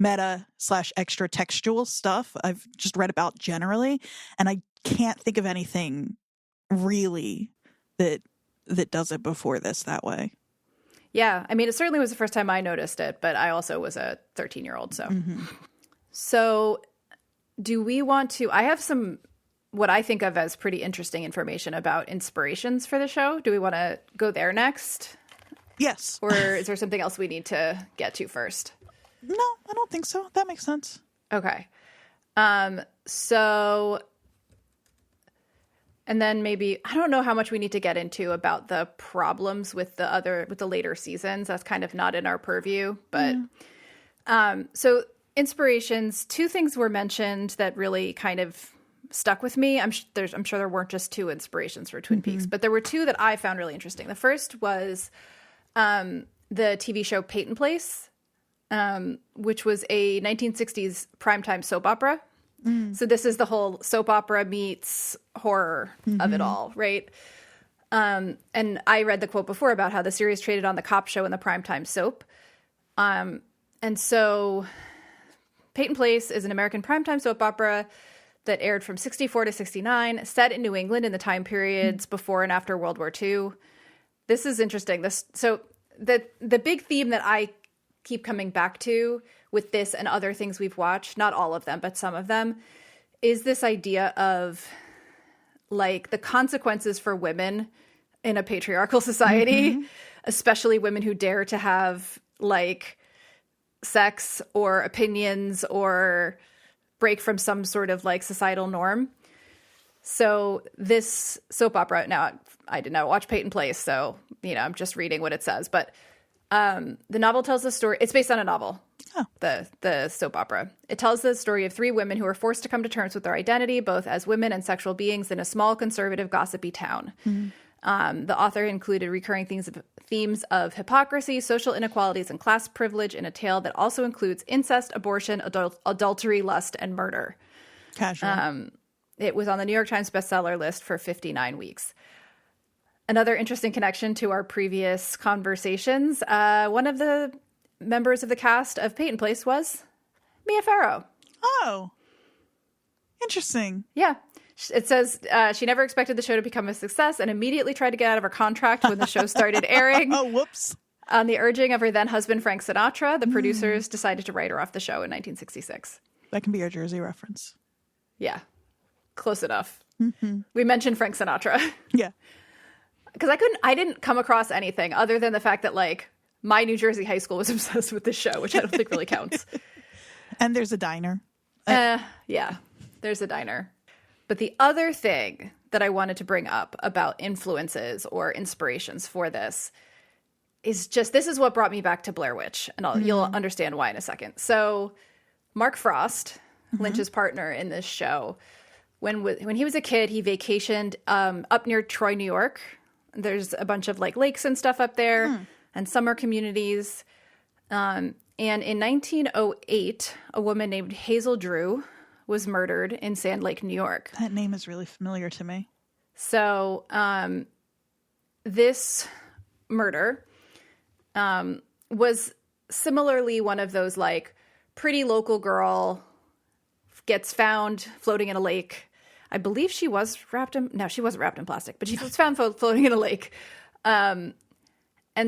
S2: / extra textual stuff I've just read about generally, and I can't think of anything really that does it before this that way.
S1: Yeah, I mean, it certainly was the first time I noticed it, but I also was a 13-year-old, so. So do we want to, I have some, what I think of as pretty interesting information about inspirations for the show. Do we want to go there next?
S2: Yes.
S1: Or is there something else we need to get to first?
S2: No, I don't think so. That makes sense.
S1: Okay. So, and then maybe, I don't know how much we need to get into about the problems with the later seasons. That's kind of not in our purview, but, so inspirations, 2 things were mentioned that really kind of stuck with me. I'm sure there weren't just 2 inspirations for Twin Peaks, but there were 2 that I found really interesting. The first was, the TV show Peyton Place, which was a 1960s primetime soap opera. So this is the whole soap opera meets horror of it all, right? And I read the quote before about how the series traded on the cop show and the primetime soap. And so Peyton Place is an American primetime soap opera that aired from 64 to 69, set in New England in the time periods before and after World War II. This is interesting. So the big theme that I keep coming back to with this and other things we've watched, not all of them, but some of them, is this idea of like the consequences for women in a patriarchal society, especially women who dare to have like sex or opinions or break from some sort of like societal norm. So this soap opera, now I did not watch Peyton Place, so, you know, I'm just reading what it says, but the novel tells the story. It's based on a novel, the soap opera. It tells the story of three women who are forced to come to terms with their identity, both as women and sexual beings, in a small, conservative, gossipy town. The author included recurring themes of hypocrisy, social inequalities, and class privilege in a tale that also includes incest, abortion, adultery, lust, and murder.
S2: Casual.
S1: It was on the New York Times bestseller list for 59 weeks. Another interesting connection to our previous conversations, one of the members of the cast of Peyton Place was Mia Farrow.
S2: Oh, interesting.
S1: Yeah. It says she never expected the show to become a success and immediately tried to get out of her contract when the show started airing.
S2: Oh, whoops.
S1: On the urging of her then husband, Frank Sinatra, the producers decided to write her off the show in 1966.
S2: That can be our Jersey reference.
S1: Yeah. Close enough. We mentioned Frank Sinatra.
S2: Yeah.
S1: Because I didn't come across anything other than the fact that, like, my New Jersey high school was obsessed with this show, which I don't think really counts.
S2: And there's a diner.
S1: Yeah, there's a diner. But the other thing that I wanted to bring up about influences or inspirations for this is just, this is what brought me back to Blair Witch. And you'll understand why in a second. So Mark Frost, Lynch's partner in this show, when he was a kid, he vacationed up near Troy, New York. There's a bunch of like lakes and stuff up there and summer communities. And in 1908, a woman named Hazel Drew was murdered in Sand Lake, New York.
S2: That name is really familiar to me.
S1: So this murder was similarly one of those like pretty local girl gets found floating in a lake. I believe she was wrapped in... No, she wasn't wrapped in plastic, but she was found floating in a lake. And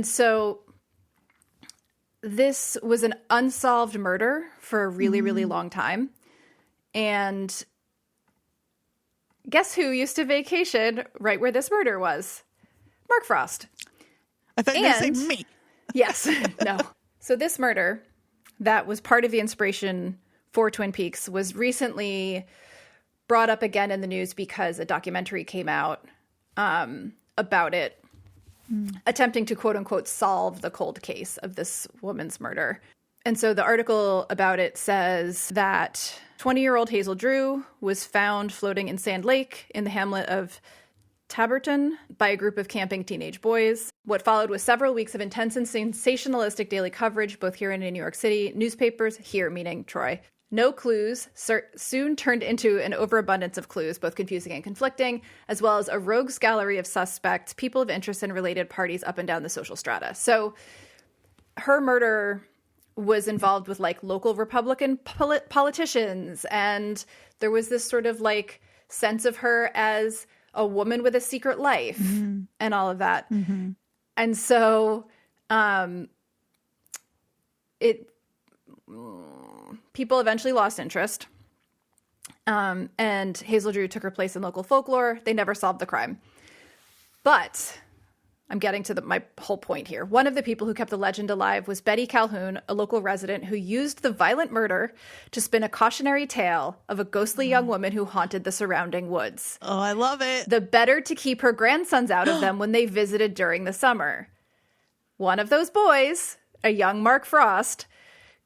S1: so this was an unsolved murder for a really, really long time. And guess who used to vacation right where this murder was? Mark Frost.
S2: I thought you were going to say me.
S1: Yes. No. So this murder that was part of the inspiration for Twin Peaks was recently brought up again in the news because a documentary came out about it, attempting to quote unquote solve the cold case of this woman's murder. And so the article about it says that 20-year-old Hazel Drew was found floating in Sand Lake in the hamlet of Taberton by a group of camping teenage boys. What followed was several weeks of intense and sensationalistic daily coverage, both here and in New York City. Newspapers, here meaning Troy, no clues, soon turned into an overabundance of clues, both confusing and conflicting, as well as a rogues gallery of suspects, people of interest and related parties up and down the social strata. So her murder was involved with like local Republican politicians, and there was this sort of like sense of her as a woman with a secret life and all of that. And so people eventually lost interest. And Hazel Drew took her place in local folklore. They never solved the crime. But I'm getting to my whole point here. One of the people who kept the legend alive was Betty Calhoun, a local resident who used the violent murder to spin a cautionary tale of a ghostly young woman who haunted the surrounding woods.
S2: Oh, I love it.
S1: The better to keep her grandsons out of them when they visited during the summer. One of those boys, a young Mark Frost,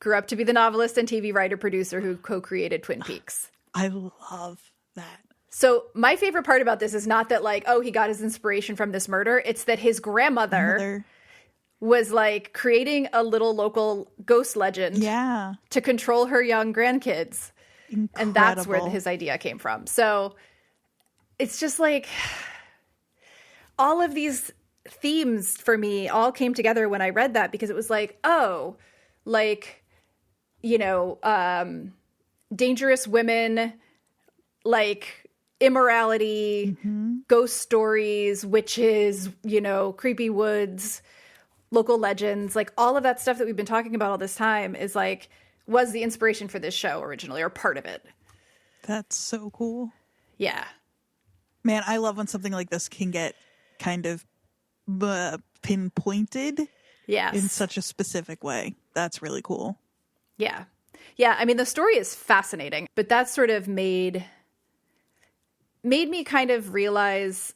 S1: grew up to be the novelist and TV writer-producer who co-created Twin Peaks.
S2: I love that.
S1: So my favorite part about this is not that like, oh, he got his inspiration from this murder. It's that his grandmother was like creating a little local ghost legend to control her young grandkids. Incredible. And that's where his idea came from. So it's just like all of these themes for me all came together when I read that, because it was like, oh, like, you know, dangerous women, like immorality, ghost stories, witches, you know, creepy woods, local legends, like all of that stuff that we've been talking about all this time is like, was the inspiration for this show originally, or part of it.
S2: That's so cool.
S1: Yeah.
S2: Man, I love when something like this can get kind of pinpointed in such a specific way. That's really cool.
S1: Yeah. Yeah, I mean, the story is fascinating, but that sort of made me kind of realize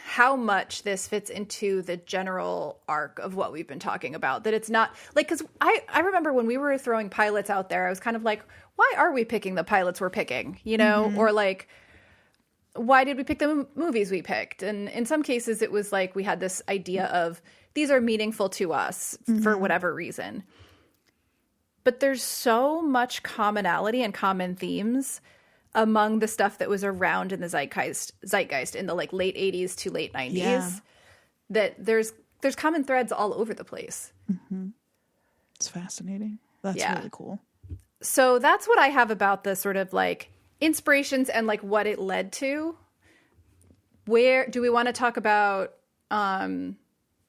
S1: how much this fits into the general arc of what we've been talking about. That it's not like, because I remember when we were throwing pilots out there, I was kind of like, why are we picking the pilots we're picking, you know? Or like, why did we pick the movies we picked? And in some cases, it was like we had this idea of these are meaningful to us for whatever reason. But there's so much commonality and common themes among the stuff that was around in the zeitgeist in the like late 80s to late 90s that there's common threads all over the place.
S2: It's fascinating. That's really cool.
S1: So that's what I have about the sort of like inspirations and like what it led to. Where do we want to talk about the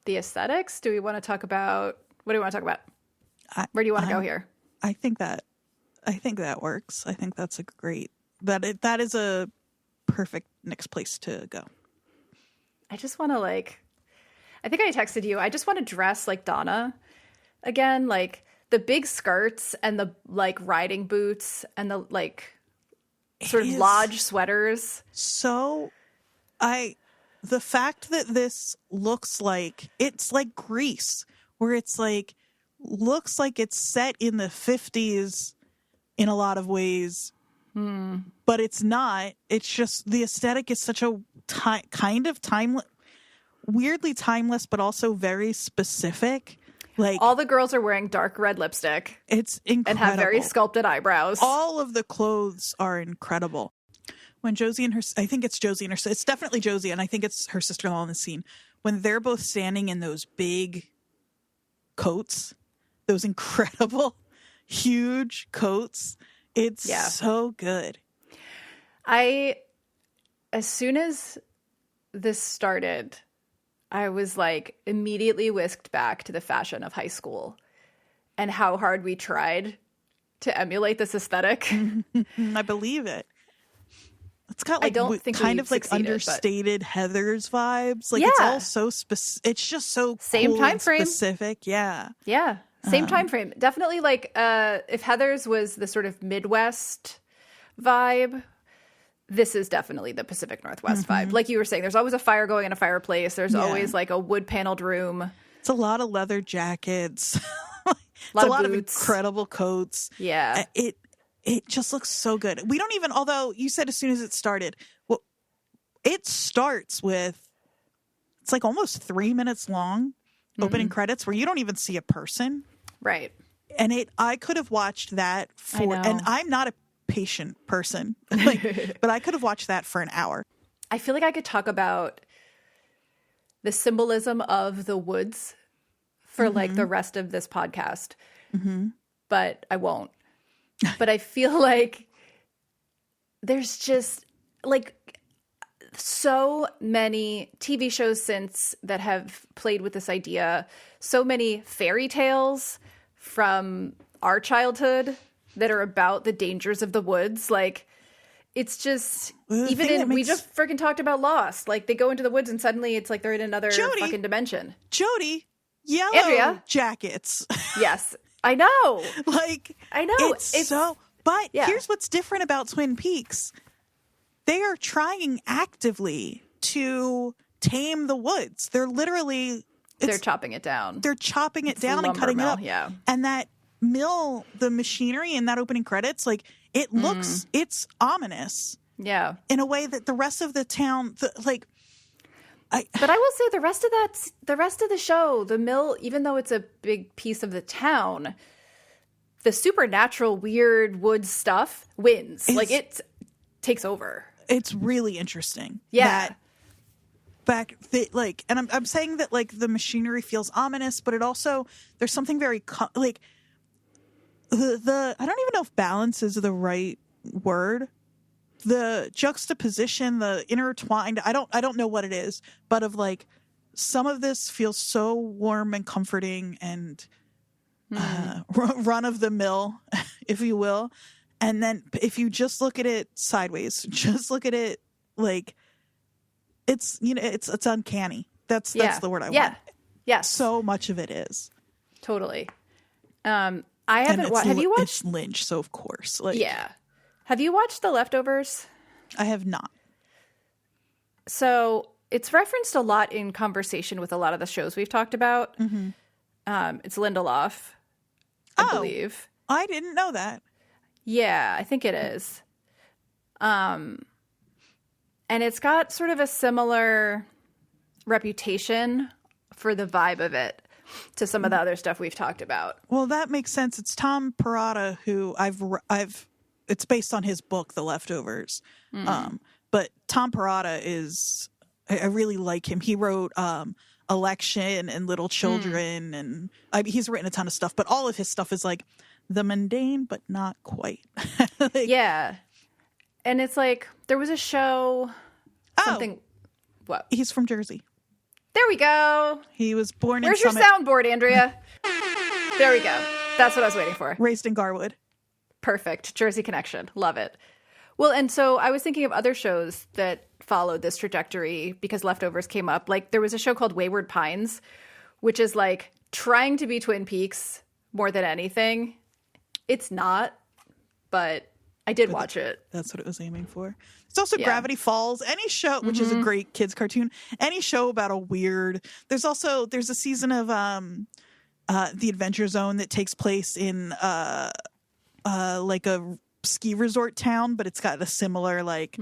S1: aesthetics? Do we want to talk about, what do we want to talk about? Where do you want to go here?
S2: I think that works. I think that's a great, that is a perfect next place to go.
S1: I just want to like, I think I texted you, I just want to dress like Donna again, like the big skirts and the like riding boots and the like sort of lodge sweaters.
S2: So the fact that this looks like, it's like Grease, where it's like, looks like it's set in the 50s in a lot of ways, but it's not. It's just the aesthetic is such a kind of timeless, weirdly timeless, but also very specific. Like
S1: all the girls are wearing dark red lipstick.
S2: It's incredible.
S1: And have very sculpted eyebrows.
S2: All of the clothes are incredible. When Josie and her, I think it's Josie and her, it's definitely Josie, and I think it's her sister-in-law in the scene, when they're both standing in those big coats, those incredible, huge coats. It's so good.
S1: As soon as this started, I was like immediately whisked back to the fashion of high school and how hard we tried to emulate this aesthetic.
S2: I believe it. It's got like
S1: I don't think
S2: kind of like understated Heathers vibes. Like it's all so specific. It's just so
S1: same
S2: cool
S1: time frame.
S2: Specific. Yeah.
S1: Yeah. Same time frame. Definitely like if Heathers was the sort of Midwest vibe, this is definitely the Pacific Northwest vibe. Like you were saying, there's always a fire going in a fireplace. There's always like a wood paneled room.
S2: It's a lot of leather jackets.
S1: A lot
S2: of incredible coats.
S1: Yeah.
S2: It just looks so good. We don't even, although you said as soon as it started, well, it starts with, it's like almost 3 minutes long opening credits where you don't even see a person.
S1: Right.
S2: And I could have watched that and I'm not a patient person, but I could have watched that for an hour.
S1: I feel like I could talk about the symbolism of the woods for like the rest of this podcast, but I won't. But I feel like there's just like so many TV shows since that have played with this idea, so many fairy tales from our childhood that are about the dangers of the woods. Like it's just, even in, we just freaking talked about Lost. Like they go into the woods and suddenly it's like they're in another fucking dimension.
S2: Jodie, yellow
S1: Andrea.
S2: Jackets.
S1: Yes. I know.
S2: Like,
S1: I know.
S2: It's so, but here's what's different about Twin Peaks. They are trying actively to tame the woods. They're literally,
S1: they're chopping it down.
S2: They're chopping it down and cutting it up. Yeah. And that mill, the machinery in that opening credits, like it looks, it's ominous.
S1: Yeah.
S2: In a way that the rest of the town,
S1: but I will say the rest of the show, the mill, even though it's a big piece of the town, the supernatural weird woods stuff wins. Like it takes over.
S2: It's really interesting.
S1: Yeah.
S2: And I'm saying that like the machinery feels ominous, but it also, there's something very like the I don't even know if balance is the right word. The juxtaposition, the intertwined, I don't know what it is, but of like some of this feels so warm and comforting and run of the mill, if you will. And then if you just look at it sideways, just look at it like it's, you know, it's uncanny. That's the word I want.
S1: Yeah.
S2: So much of it is.
S1: Totally. I haven't watched. Have you watched?
S2: It's Lynch, so of course. Like,
S1: yeah. Have you watched The Leftovers?
S2: I have not.
S1: So it's referenced a lot in conversation with a lot of the shows we've talked about.
S2: Mm-hmm.
S1: It's Lindelof, I believe.
S2: I didn't know that.
S1: Yeah, I think it is. And it's got sort of a similar reputation for the vibe of it to some of the other stuff we've talked about.
S2: Well, that makes sense. It's Tom Perrotta, who it's based on his book, The Leftovers. But Tom Perrotta I really like him. He wrote Election and Little Children, and he's written a ton of stuff, but all of his stuff is like the mundane, but not quite.
S1: Yeah. And it's like, there was a show, something, what?
S2: He's from Jersey.
S1: There we go.
S2: He was born
S1: Where's
S2: in
S1: your soundboard, Andrea? There we go. That's what I was waiting for.
S2: Raised in Garwood.
S1: Perfect. Jersey connection. Love it. Well, and so I was thinking of other shows that followed this trajectory because Leftovers came up. Like there was a show called Wayward Pines, which is like trying to be Twin Peaks more than anything. It's not, but I did watch it.
S2: That's what it was aiming for. It's also Gravity Falls. Any show, which is a great kids cartoon, any show about a weird. There's a season of The Adventure Zone that takes place in like a ski resort town, but it's got a similar like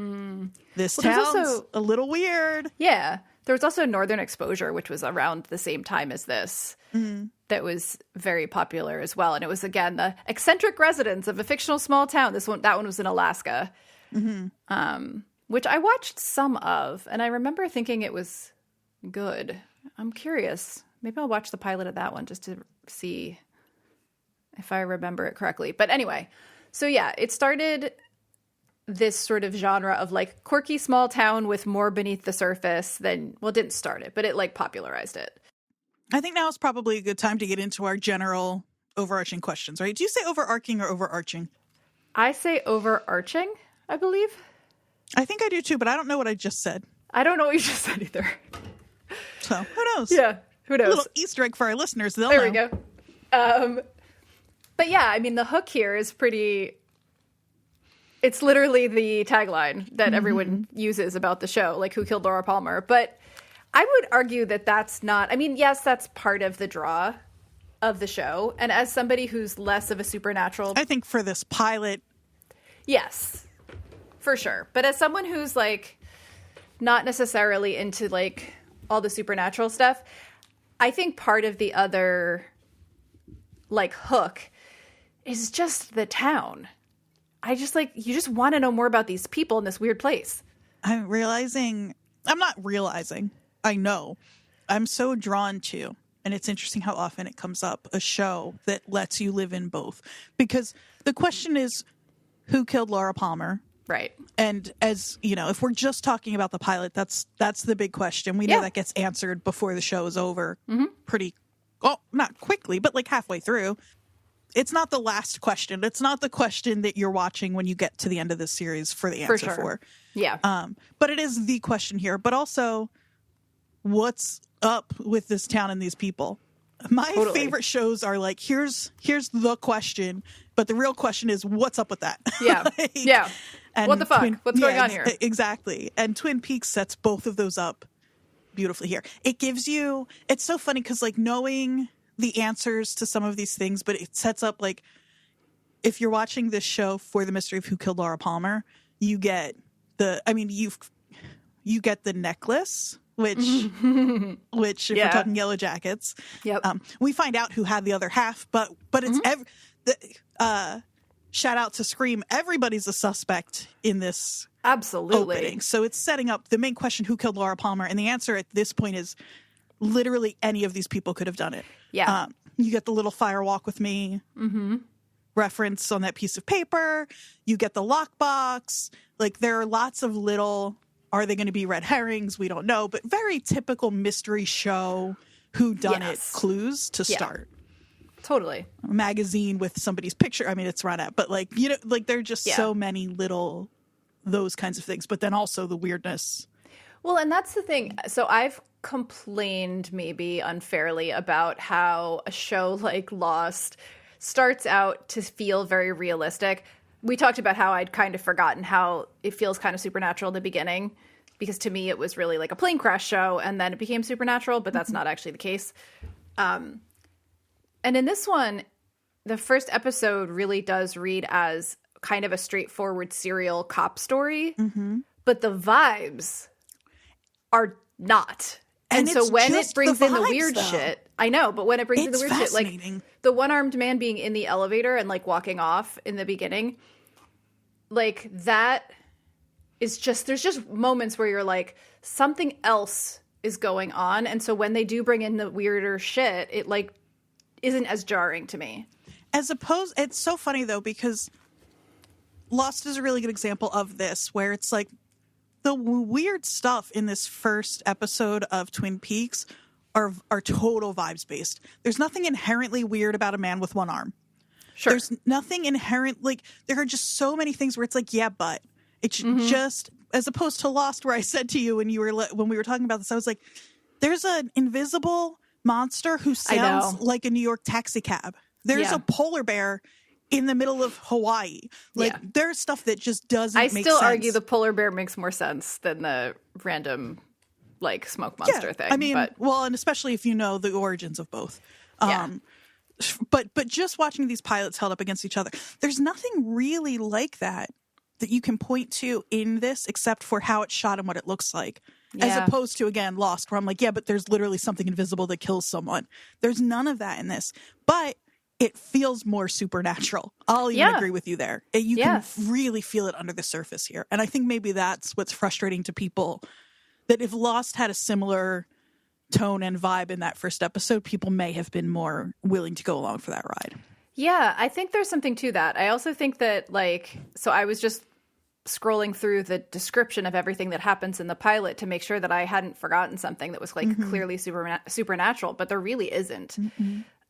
S2: this town's also a little weird.
S1: Yeah. There was also Northern Exposure, which was around the same time as this, that was very popular as well. And it was, again, the eccentric residents of a fictional small town. That one was in Alaska, which I watched some of. And I remember thinking it was good. I'm curious. Maybe I'll watch the pilot of that one just to see if I remember it correctly. But anyway, so yeah, it started this sort of genre of like quirky small town with more beneath the surface than, well, it didn't start it, but it like popularized it.
S2: I think now is probably a good time to get into our general overarching questions, right? Do you say overarching or overarching?
S1: I say overarching, I believe.
S2: I think I do too, but I don't know what I just said.
S1: I don't know what you just said either.
S2: So who knows?
S1: Yeah, who knows?
S2: A little Easter egg for our listeners. They'll
S1: there
S2: know.
S1: We go. But yeah, I mean, the hook here is pretty... It's literally the tagline that everyone uses about the show, like Who Killed Laura Palmer. But I would argue that that's not... I mean, yes, that's part of the draw of the show. And as somebody who's less of a supernatural...
S2: I think for this pilot...
S1: Yes, for sure. But as someone who's, like, not necessarily into, like, all the supernatural stuff, I think part of the other, like, hook is just the town. I just like, you just want to know more about these people in this weird place.
S2: I'm not realizing, I know. I'm so drawn to, and it's interesting how often it comes up, a show that lets you live in both. Because the question is, who killed Laura Palmer?
S1: Right.
S2: And as, you know, if we're just talking about the pilot, that's the big question. We know that gets answered before the show is over pretty, well, not quickly, but like halfway through. It's not the last question. It's not the question that you're watching when you get to the end of this series for the answer for.
S1: Yeah.
S2: But it is the question here. But also, what's up with this town and these people? My favorite shows are like, here's the question, but the real question is, what's up with that?
S1: Yeah.
S2: Like,
S1: yeah. And what the fuck? What's going on here?
S2: Exactly. And Twin Peaks sets both of those up beautifully here. It gives you, it's so funny because like knowing the answers to some of these things, but it sets up like, if you're watching this show for the mystery of Who Killed Laura Palmer, you get you get the necklace, which if we're talking Yellow Jackets, we find out who had the other half, but it's shout out to Scream, everybody's a suspect in this opening. So it's setting up the main question, who killed Laura Palmer, and the answer at this point is literally any of these people could have done it.
S1: Yeah.
S2: You get the little fire walk with me reference on that piece of paper. You get the lockbox. Like, there are lots of little Are they going to be red herrings? We don't know. But very typical mystery show whodunit clues to start.
S1: Totally.
S2: A magazine with somebody's picture. I mean, it's run at, but like, you know, like there are just so many little those kinds of things. But then also the weirdness.
S1: Well, and that's the thing. So I've complained maybe unfairly about how a show like Lost starts out to feel very realistic. We talked about how I'd kind of forgotten how it feels kind of supernatural in the beginning, because to me it was really like a plane crash show, and then it became supernatural, but that's not actually the case. And in this one, the first episode really does read as kind of a straightforward serial cop story, but the vibes are not. And so when it brings in the weird shit, I know, but when it brings in the weird shit, like the one-armed man being in the elevator and like walking off in the beginning, like that is just, there's just moments where you're like, something else is going on. And so when they do bring in the weirder shit, it like isn't as jarring to me.
S2: As opposed, it's so funny though, because Lost is a really good example of this, where it's like the weird stuff in this first episode of Twin Peaks are total vibes based. There's nothing inherently weird about a man with one arm.
S1: Sure.
S2: There's nothing inherent, like there are just so many things where it's like, yeah, but it's just, as opposed to Lost, where I said to you when we were talking about this, I was like, there's an invisible monster who sounds like a New York taxi cab. There's a polar bear in the middle of Hawaii. Like there's stuff that just doesn't make sense. I still
S1: argue the polar bear makes more sense than the random like smoke monster thing.
S2: I mean, well, and especially if you know the origins of both. But just watching these pilots held up against each other, there's nothing really like that you can point to in this except for how it's shot and what it looks like. As opposed to, again, Lost, where I'm like, yeah, but there's literally something invisible that kills someone. There's none of that in this. But it feels more supernatural. I'll even agree with you there. You can really feel it under the surface here. And I think maybe that's what's frustrating to people, that if Lost had a similar tone and vibe in that first episode, people may have been more willing to go along for that ride.
S1: Yeah, I think there's something to that. I also think that, like, so I was just scrolling through the description of everything that happens in the pilot to make sure that I hadn't forgotten something that was like clearly supernatural, but there really isn't.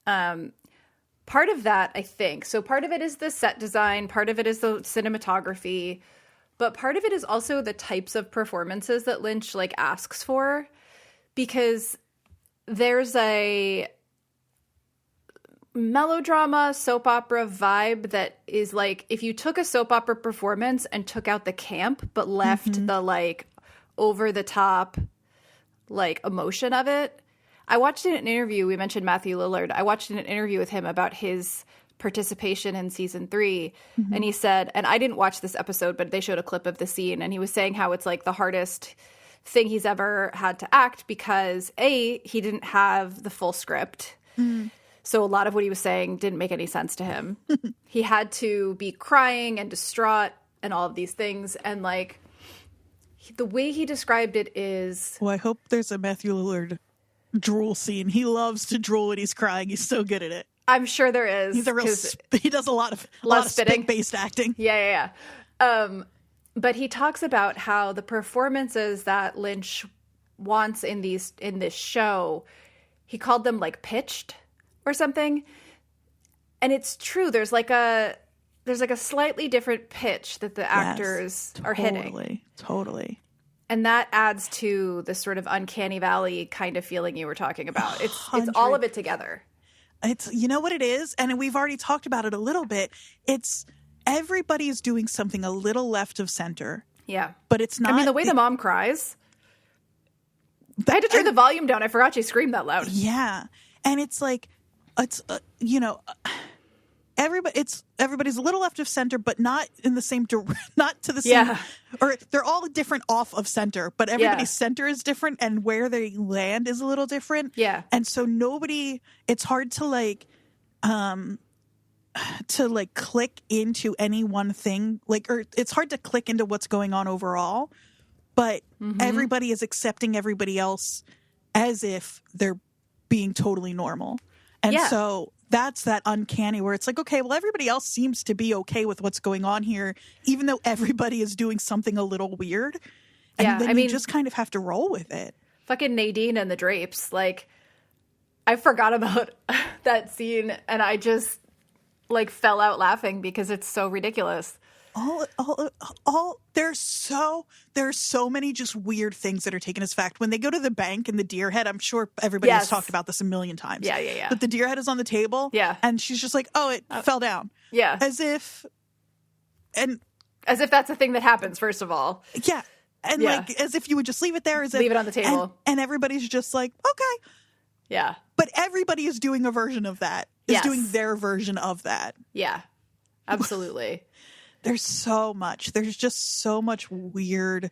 S1: Part of that, I think, so part of it is the set design, part of it is the cinematography, but part of it is also the types of performances that Lynch like asks for, because there's a melodrama soap opera vibe that is like, if you took a soap opera performance and took out the camp but left the like over the top like emotion of it. I watched in an interview, we mentioned Matthew Lillard, I watched in an interview with him about his participation in season 3, and he said, and I didn't watch this episode, but they showed a clip of the scene, and he was saying how it's like the hardest thing he's ever had to act, because he didn't have the full script. So a lot of what he was saying didn't make any sense to him. He had to be crying and distraught and all of these things. And like the way he described it is...
S2: Well, I hope there's a Matthew Lillard drool scene. He loves to drool when he's crying. He's so good at it.
S1: I'm sure there is.
S2: He does a lot of spit-based acting.
S1: Yeah. But he talks about how the performances that Lynch wants in this show, he called them like pitched or something. And it's true. There's like a slightly different pitch that the actors are hitting. Totally. And that adds to the sort of uncanny valley kind of feeling you were talking about. It's all of it together.
S2: It's, you know what it is? And we've already talked about it a little bit. It's everybody's doing something a little left of center.
S1: Yeah.
S2: But it's not.
S1: I mean, the way the mom cries. I had to turn the volume down. I forgot she screamed that loud.
S2: Yeah. And it's like, everybody's a little left of center, but not in the same, not to the same, or they're all different off of center, but everybody's center is different, and where they land is a little different.
S1: Yeah.
S2: And so it's hard to click into any one thing, or it's hard to click into what's going on overall, but everybody is accepting everybody else as if they're being totally normal. And so that's that uncanny where it's like, okay, well, everybody else seems to be okay with what's going on here, even though everybody is doing something a little weird. And
S1: Yeah,
S2: then
S1: I mean,
S2: you just kind of have to roll with it.
S1: fucking Nadine and the drapes. Like, I forgot about that scene, and I just, like, fell out laughing because it's so ridiculous.
S2: There's so many just weird things that are taken as fact. When they go to the bank and the deer head, I'm sure everybody has talked about this a million times.
S1: Yeah.
S2: But the deer head is on the table.
S1: Yeah.
S2: And she's just like, oh, it fell down.
S1: Yeah.
S2: As if
S1: that's a thing that happens, first of all.
S2: Yeah. And like, as if you would just leave it there.
S1: Leave it on the table.
S2: And everybody's just like, okay.
S1: Yeah.
S2: But everybody is doing a version of that. Is doing their version of that.
S1: Yeah. Absolutely.
S2: There's so much. There's just so much weird.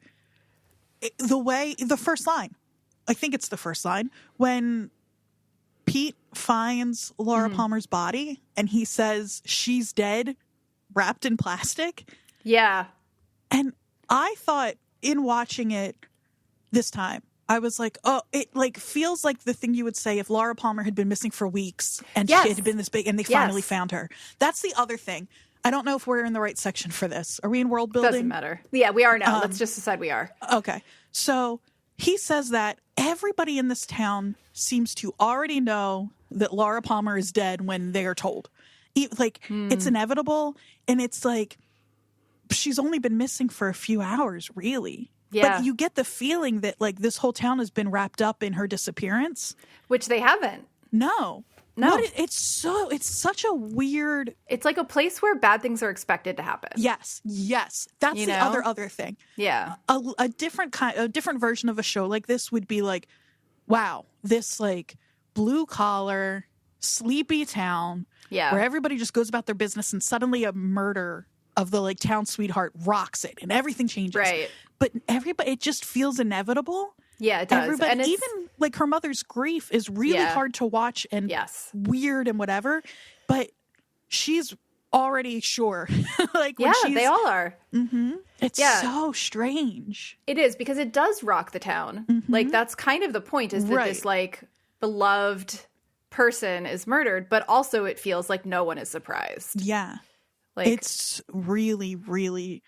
S2: The first line, I think it's the first line, when Pete finds Laura Palmer's body and he says she's dead, wrapped in plastic.
S1: Yeah.
S2: And I thought in watching it this time, I was like, oh, it like feels like the thing you would say if Laura Palmer had been missing for weeks and she had been this big and they finally found her. That's the other thing. I don't know if we're in the right section for this. Are we in world building?
S1: Doesn't matter. Yeah, we are now. Let's just decide we are.
S2: Okay. So he says that everybody in this town seems to already know that Laura Palmer is dead when they are told. It's inevitable. And it's like, she's only been missing for a few hours, really.
S1: Yeah.
S2: But you get the feeling that like this whole town has been wrapped up in her disappearance.
S1: Which they haven't.
S2: No. It's such a weird.
S1: It's like a place where bad things are expected to happen.
S2: Yes. That's the other thing.
S1: Yeah.
S2: A different version of a show like this would be like, wow, this like blue collar, sleepy town where everybody just goes about their business and suddenly a murder of the like town sweetheart rocks it and everything changes.
S1: Right.
S2: But it just feels inevitable.
S1: Yeah, it does.
S2: And even like her mother's grief is really hard to watch and weird and whatever. But she's already sure.
S1: They all are.
S2: Mm-hmm. It's so strange.
S1: It is, because it does rock the town.
S2: Mm-hmm.
S1: Like, that's kind of the point, is that this like beloved person is murdered, but also it feels like no one is surprised.
S2: Yeah.
S1: Like,
S2: it's really, really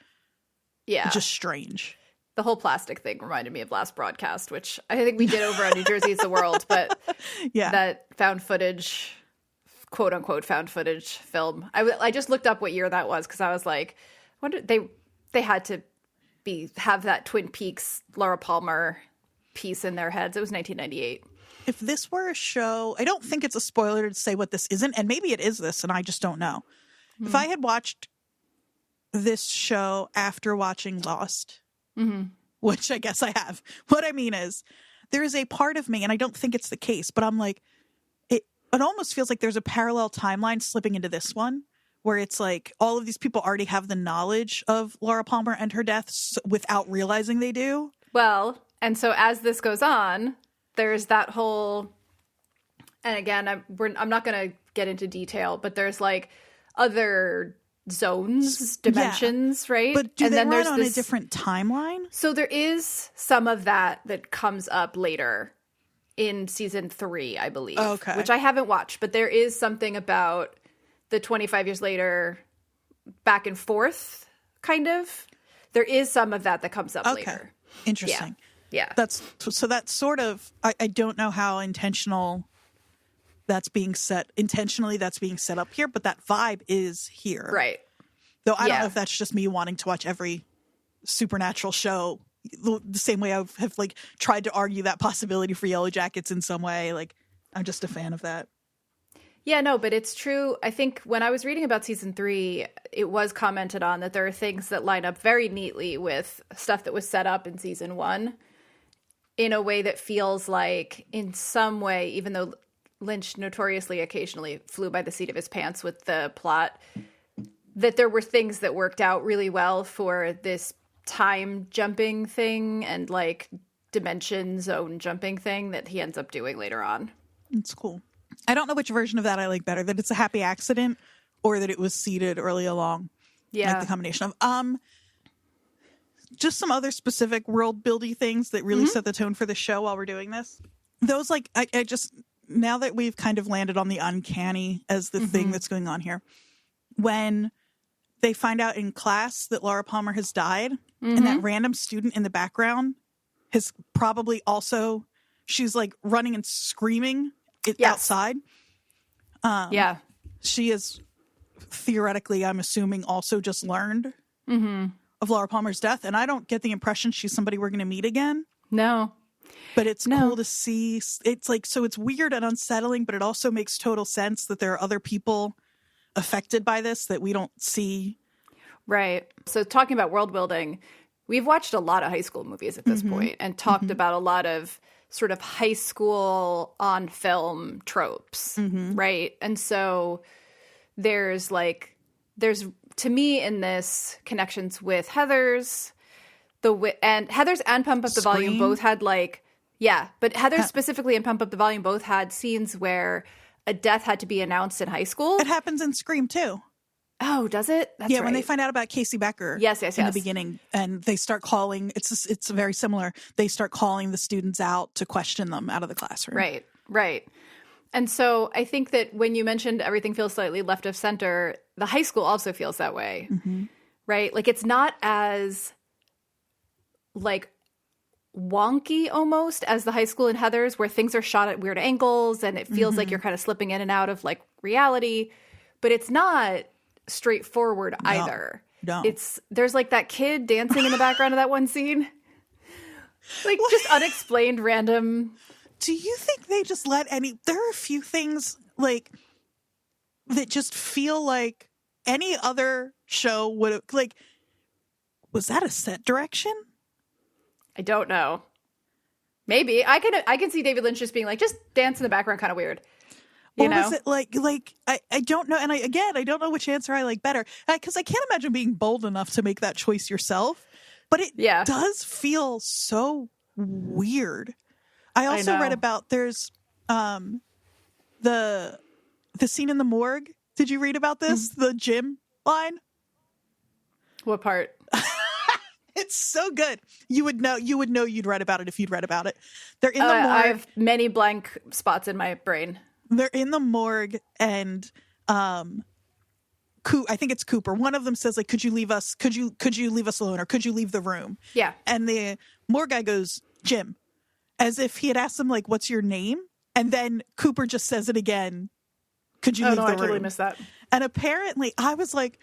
S2: just strange.
S1: The whole plastic thing reminded me of last broadcast, which I think we did over on New Jersey is the World, but that found footage, quote unquote found footage film. I just looked up what year that was, because I was like, I wonder, they had to have that Twin Peaks Laura Palmer piece in their heads. It was 1998.
S2: If this were a show, I don't think it's a spoiler to say what this isn't, and maybe it is this, and I just don't know. Mm-hmm. If I had watched this show after watching Lost, which I guess I have, what I mean is there is a part of me, and I don't think it's the case, but I'm like, it almost feels like there's a parallel timeline slipping into this one, where it's like all of these people already have the knowledge of Laura Palmer and her deaths without realizing they do.
S1: Well, and so as this goes on, there's that whole, and again, I'm not going to get into detail, but there's like other zones, dimensions, right?
S2: But do they run on a different timeline?
S1: So there is some of that comes up later in season 3, I believe.
S2: Okay.
S1: Which I haven't watched, but there is something about the 25 years later back and forth, kind of. There is some of that comes up later.
S2: Interesting.
S1: Yeah.
S2: That's sort of, I don't know how intentionally that's being set up here, but that vibe is here.
S1: Right.
S2: Though I don't know if that's just me wanting to watch every supernatural show the same way I have like tried to argue that possibility for Yellow Jackets in some way. Like, I'm just a fan of that.
S1: Yeah, no, but it's true. I think when I was reading about season 3, it was commented on that there are things that line up very neatly with stuff that was set up in season 1 in a way that feels like, in some way, even though Lynch notoriously occasionally flew by the seat of his pants with the plot, that there were things that worked out really well for this time jumping thing and like dimension zone jumping thing that he ends up doing later on.
S2: It's cool. I don't know which version of that I like better, that it's a happy accident or that it was seeded early along.
S1: Yeah.
S2: Like the combination of just some other specific world building things that really set the tone for the show while we're doing this. Those, like, I just, now that we've kind of landed on the uncanny as the thing that's going on here, when they find out in class that Laura Palmer has died, And that random student in the background has probably also, she's like running and screaming outside.
S1: Yeah.
S2: She is theoretically, I'm assuming, also just learned of Laura Palmer's death. And I don't get the impression she's somebody we're going to meet again.
S1: No.
S2: But it's cool to see. It's like, so it's weird and unsettling, but it also makes total sense that there are other people affected by this that we don't see.
S1: Right. So talking about world building, we've watched a lot of high school movies at this point and talked about a lot of sort of high school on film tropes, right? And so there's to me in this connections with Heathers, and Heathers and Pump Up the Volume both had but Heathers specifically and Pump Up the Volume both had scenes where a death had to be announced in high school.
S2: It happens in Scream too.
S1: Oh, does it? That's right.
S2: When they find out about Casey Becker
S1: yes.
S2: in the beginning, and they start calling, it's very similar. They start calling the students out to question them out of the classroom.
S1: Right. And so I think that when you mentioned everything feels slightly left of center, the high school also feels that way, right? Like it's not as like wonky almost as the high school in Heathers, where things are shot at weird angles and it feels like you're kind of slipping in and out of like reality, but it's not straightforward either.
S2: No.
S1: There's like that kid dancing in the background of that one scene. Like just unexplained random.
S2: Do you think they just let there are a few things like that just feel like any other show would have, like, was that a set direction?
S1: I don't know. Maybe. I can see David Lynch just being like, just dance in the background kind of weird. You know?
S2: Was it like I don't know, and I don't know which answer I like better, because I can't imagine being bold enough to make that choice yourself, but it does feel so weird. I also read about there's the scene in the morgue. Did you read about this? The gym line?
S1: What part?
S2: It's so good. You would know you'd read about it if you'd read about it. They're in the morgue.
S1: I have many blank spots in my brain.
S2: They're in the morgue, and I think it's Cooper. One of them says, like, could you leave us alone, or could you leave the room?
S1: Yeah.
S2: And the morgue guy goes, Jim, as if he had asked him, like, what's your name? And then Cooper just says it again. Could you leave the room? I
S1: totally missed that.
S2: And apparently I was like,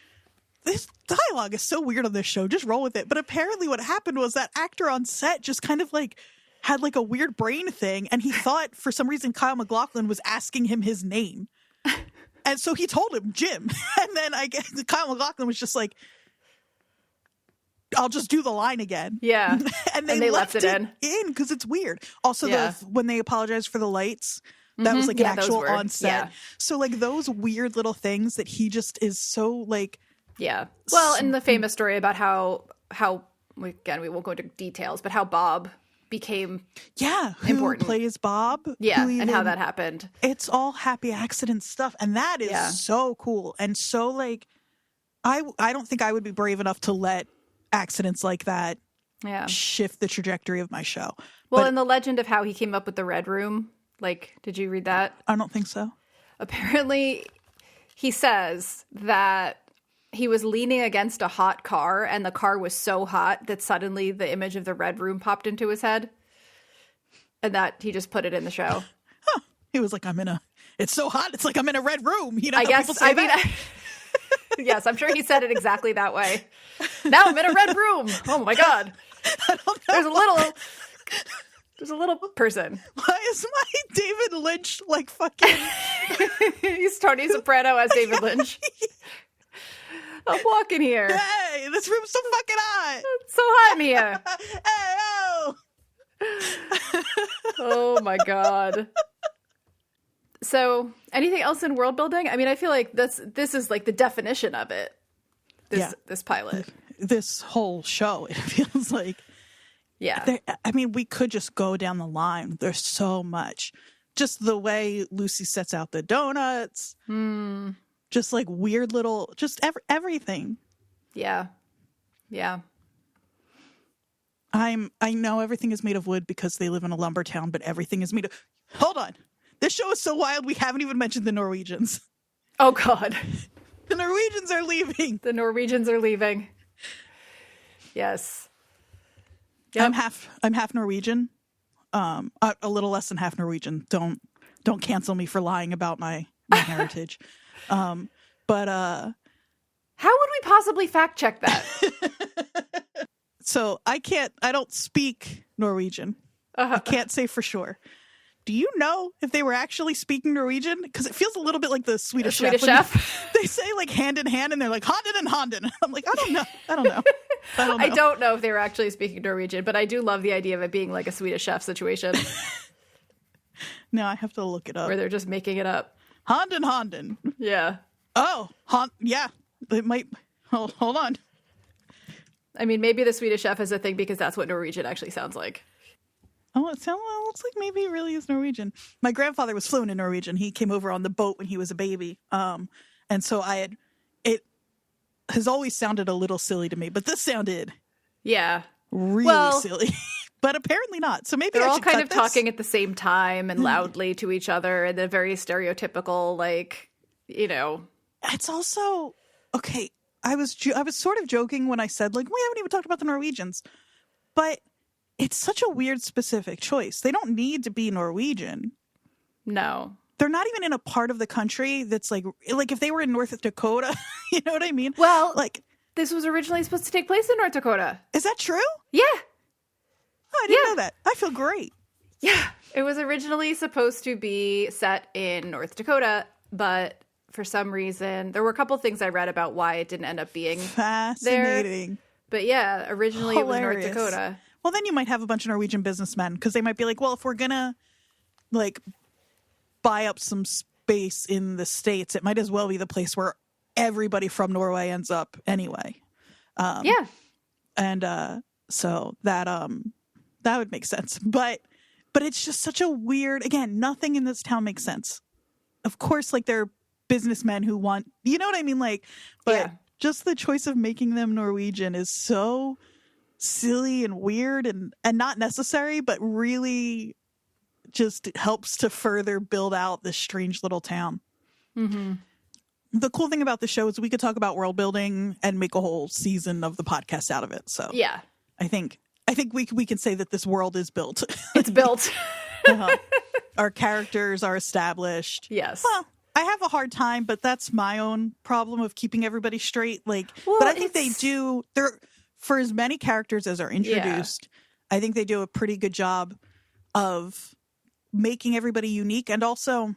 S2: this dialogue is so weird on this show. Just roll with it. But apparently what happened was that actor on set just kind of like had like a weird brain thing, and he thought for some reason Kyle MacLachlan was asking him his name. And so he told him Jim. And then I guess Kyle MacLachlan was just like, I'll just do the line again.
S1: Yeah.
S2: and they left it in because it's weird. Also, when they apologized for the lights, that was like an actual on set. Yeah. So like those weird little things that he just is so like.
S1: Yeah. Well, and the famous story about how again, we won't go into details, but how Bob became important. Who
S2: plays Bob.
S1: Yeah, and how that happened.
S2: It's all happy accident stuff, and that is so cool. And so like I don't think I would be brave enough to let accidents like that shift the trajectory of my show.
S1: Well, and the legend of how he came up with the Red Room, like, did you read that?
S2: I don't think so.
S1: Apparently he says that he was leaning against a hot car, and the car was so hot that suddenly the image of the Red Room popped into his head, and that he just put it in the show.
S2: Huh. He was like, it's so hot, it's like I'm in a red room. You know,
S1: I guess, yes, I'm sure he said it exactly that way. Now I'm in a red room. Oh my God.
S2: I don't know.
S1: There's a little person.
S2: Why is my David Lynch like fucking...
S1: He's Tony Soprano as David Lynch. I'm walking here.
S2: Hey, this room's so fucking hot.
S1: It's so hot in here.
S2: Hey, oh.
S1: Oh my God. So, anything else in world building? I mean, I feel like this is like the definition of it. This pilot.
S2: This whole show, it feels like.
S1: Yeah.
S2: I mean, we could just go down the line. There's so much. Just the way Lucy sets out the donuts. Just like weird little, just everything.
S1: Yeah. Yeah.
S2: I know everything is made of wood because they live in a lumber town, but everything is made of... Hold on. This show is so wild, we haven't even mentioned the Norwegians.
S1: Oh, God.
S2: The Norwegians are leaving.
S1: The Norwegians are leaving. Yes. Yep.
S2: I'm half Norwegian. A little less than half Norwegian. Don't cancel me for lying about my heritage. But
S1: how would we possibly fact check that?
S2: So I don't speak Norwegian. I can't say for sure. Do you know if they were actually speaking Norwegian? Because it feels a little bit like the Swedish Chef. They say like hand in hand and they're like Handen and Handen. I'm like, I don't know.
S1: I don't know if they were actually speaking Norwegian, but I do love the idea of it being like a Swedish Chef situation.
S2: No, I have to look it up.
S1: Where they're just making it up.
S2: Handen Handen.
S1: Yeah.
S2: Oh, yeah. It might. Hold on.
S1: I mean, maybe the Swedish Chef is a thing because that's what Norwegian actually sounds like.
S2: Oh, it looks like maybe it really is Norwegian. My grandfather was fluent in Norwegian. He came over on the boat when he was a baby. And so it has always sounded a little silly to me, but this sounded really silly. But apparently not. So maybe
S1: they're
S2: I
S1: all
S2: should
S1: kind
S2: cut
S1: of
S2: this.
S1: talking at the same time and loudly to each other, and the very stereotypical, like, you know.
S2: It's also okay. I was sort of joking when I said like we haven't even talked about the Norwegians, but it's such a weird specific choice. They don't need to be Norwegian.
S1: No.
S2: They're not even in a part of the country that's like if they were in North Dakota, you know what I mean?
S1: Well,
S2: like
S1: this was originally supposed to take place in North Dakota.
S2: Is that true?
S1: Yeah.
S2: Oh, I didn't know that. I feel great.
S1: Yeah. It was originally supposed to be set in North Dakota, but for some reason, there were a couple things I read about why it didn't end up being
S2: fascinating.
S1: There. But yeah, originally
S2: Hilarious.
S1: It was North Dakota.
S2: Well, then you might have a bunch of Norwegian businessmen because they might be like, well, if we're going to like buy up some space in the States, it might as well be the place where everybody from Norway ends up anyway.
S1: Yeah.
S2: And so that would make sense. But it's just such a weird, again, nothing in this town makes sense. Of course, like they're businessmen who want, you know what I mean? Like, but just the choice of making them Norwegian is so silly and weird and not necessary, but really just helps to further build out this strange little town.
S1: Mm-hmm.
S2: The cool thing about the show is we could talk about world building and make a whole season of the podcast out of it. So
S1: yeah,
S2: I think we can say that this world is built.
S1: It's built.
S2: Our characters are established.
S1: Yes.
S2: Well, I have a hard time, but that's my own problem of keeping everybody straight. Like,
S1: well,
S2: but I think they do. For as many characters as are introduced, I think they do a pretty good job of making everybody unique, and also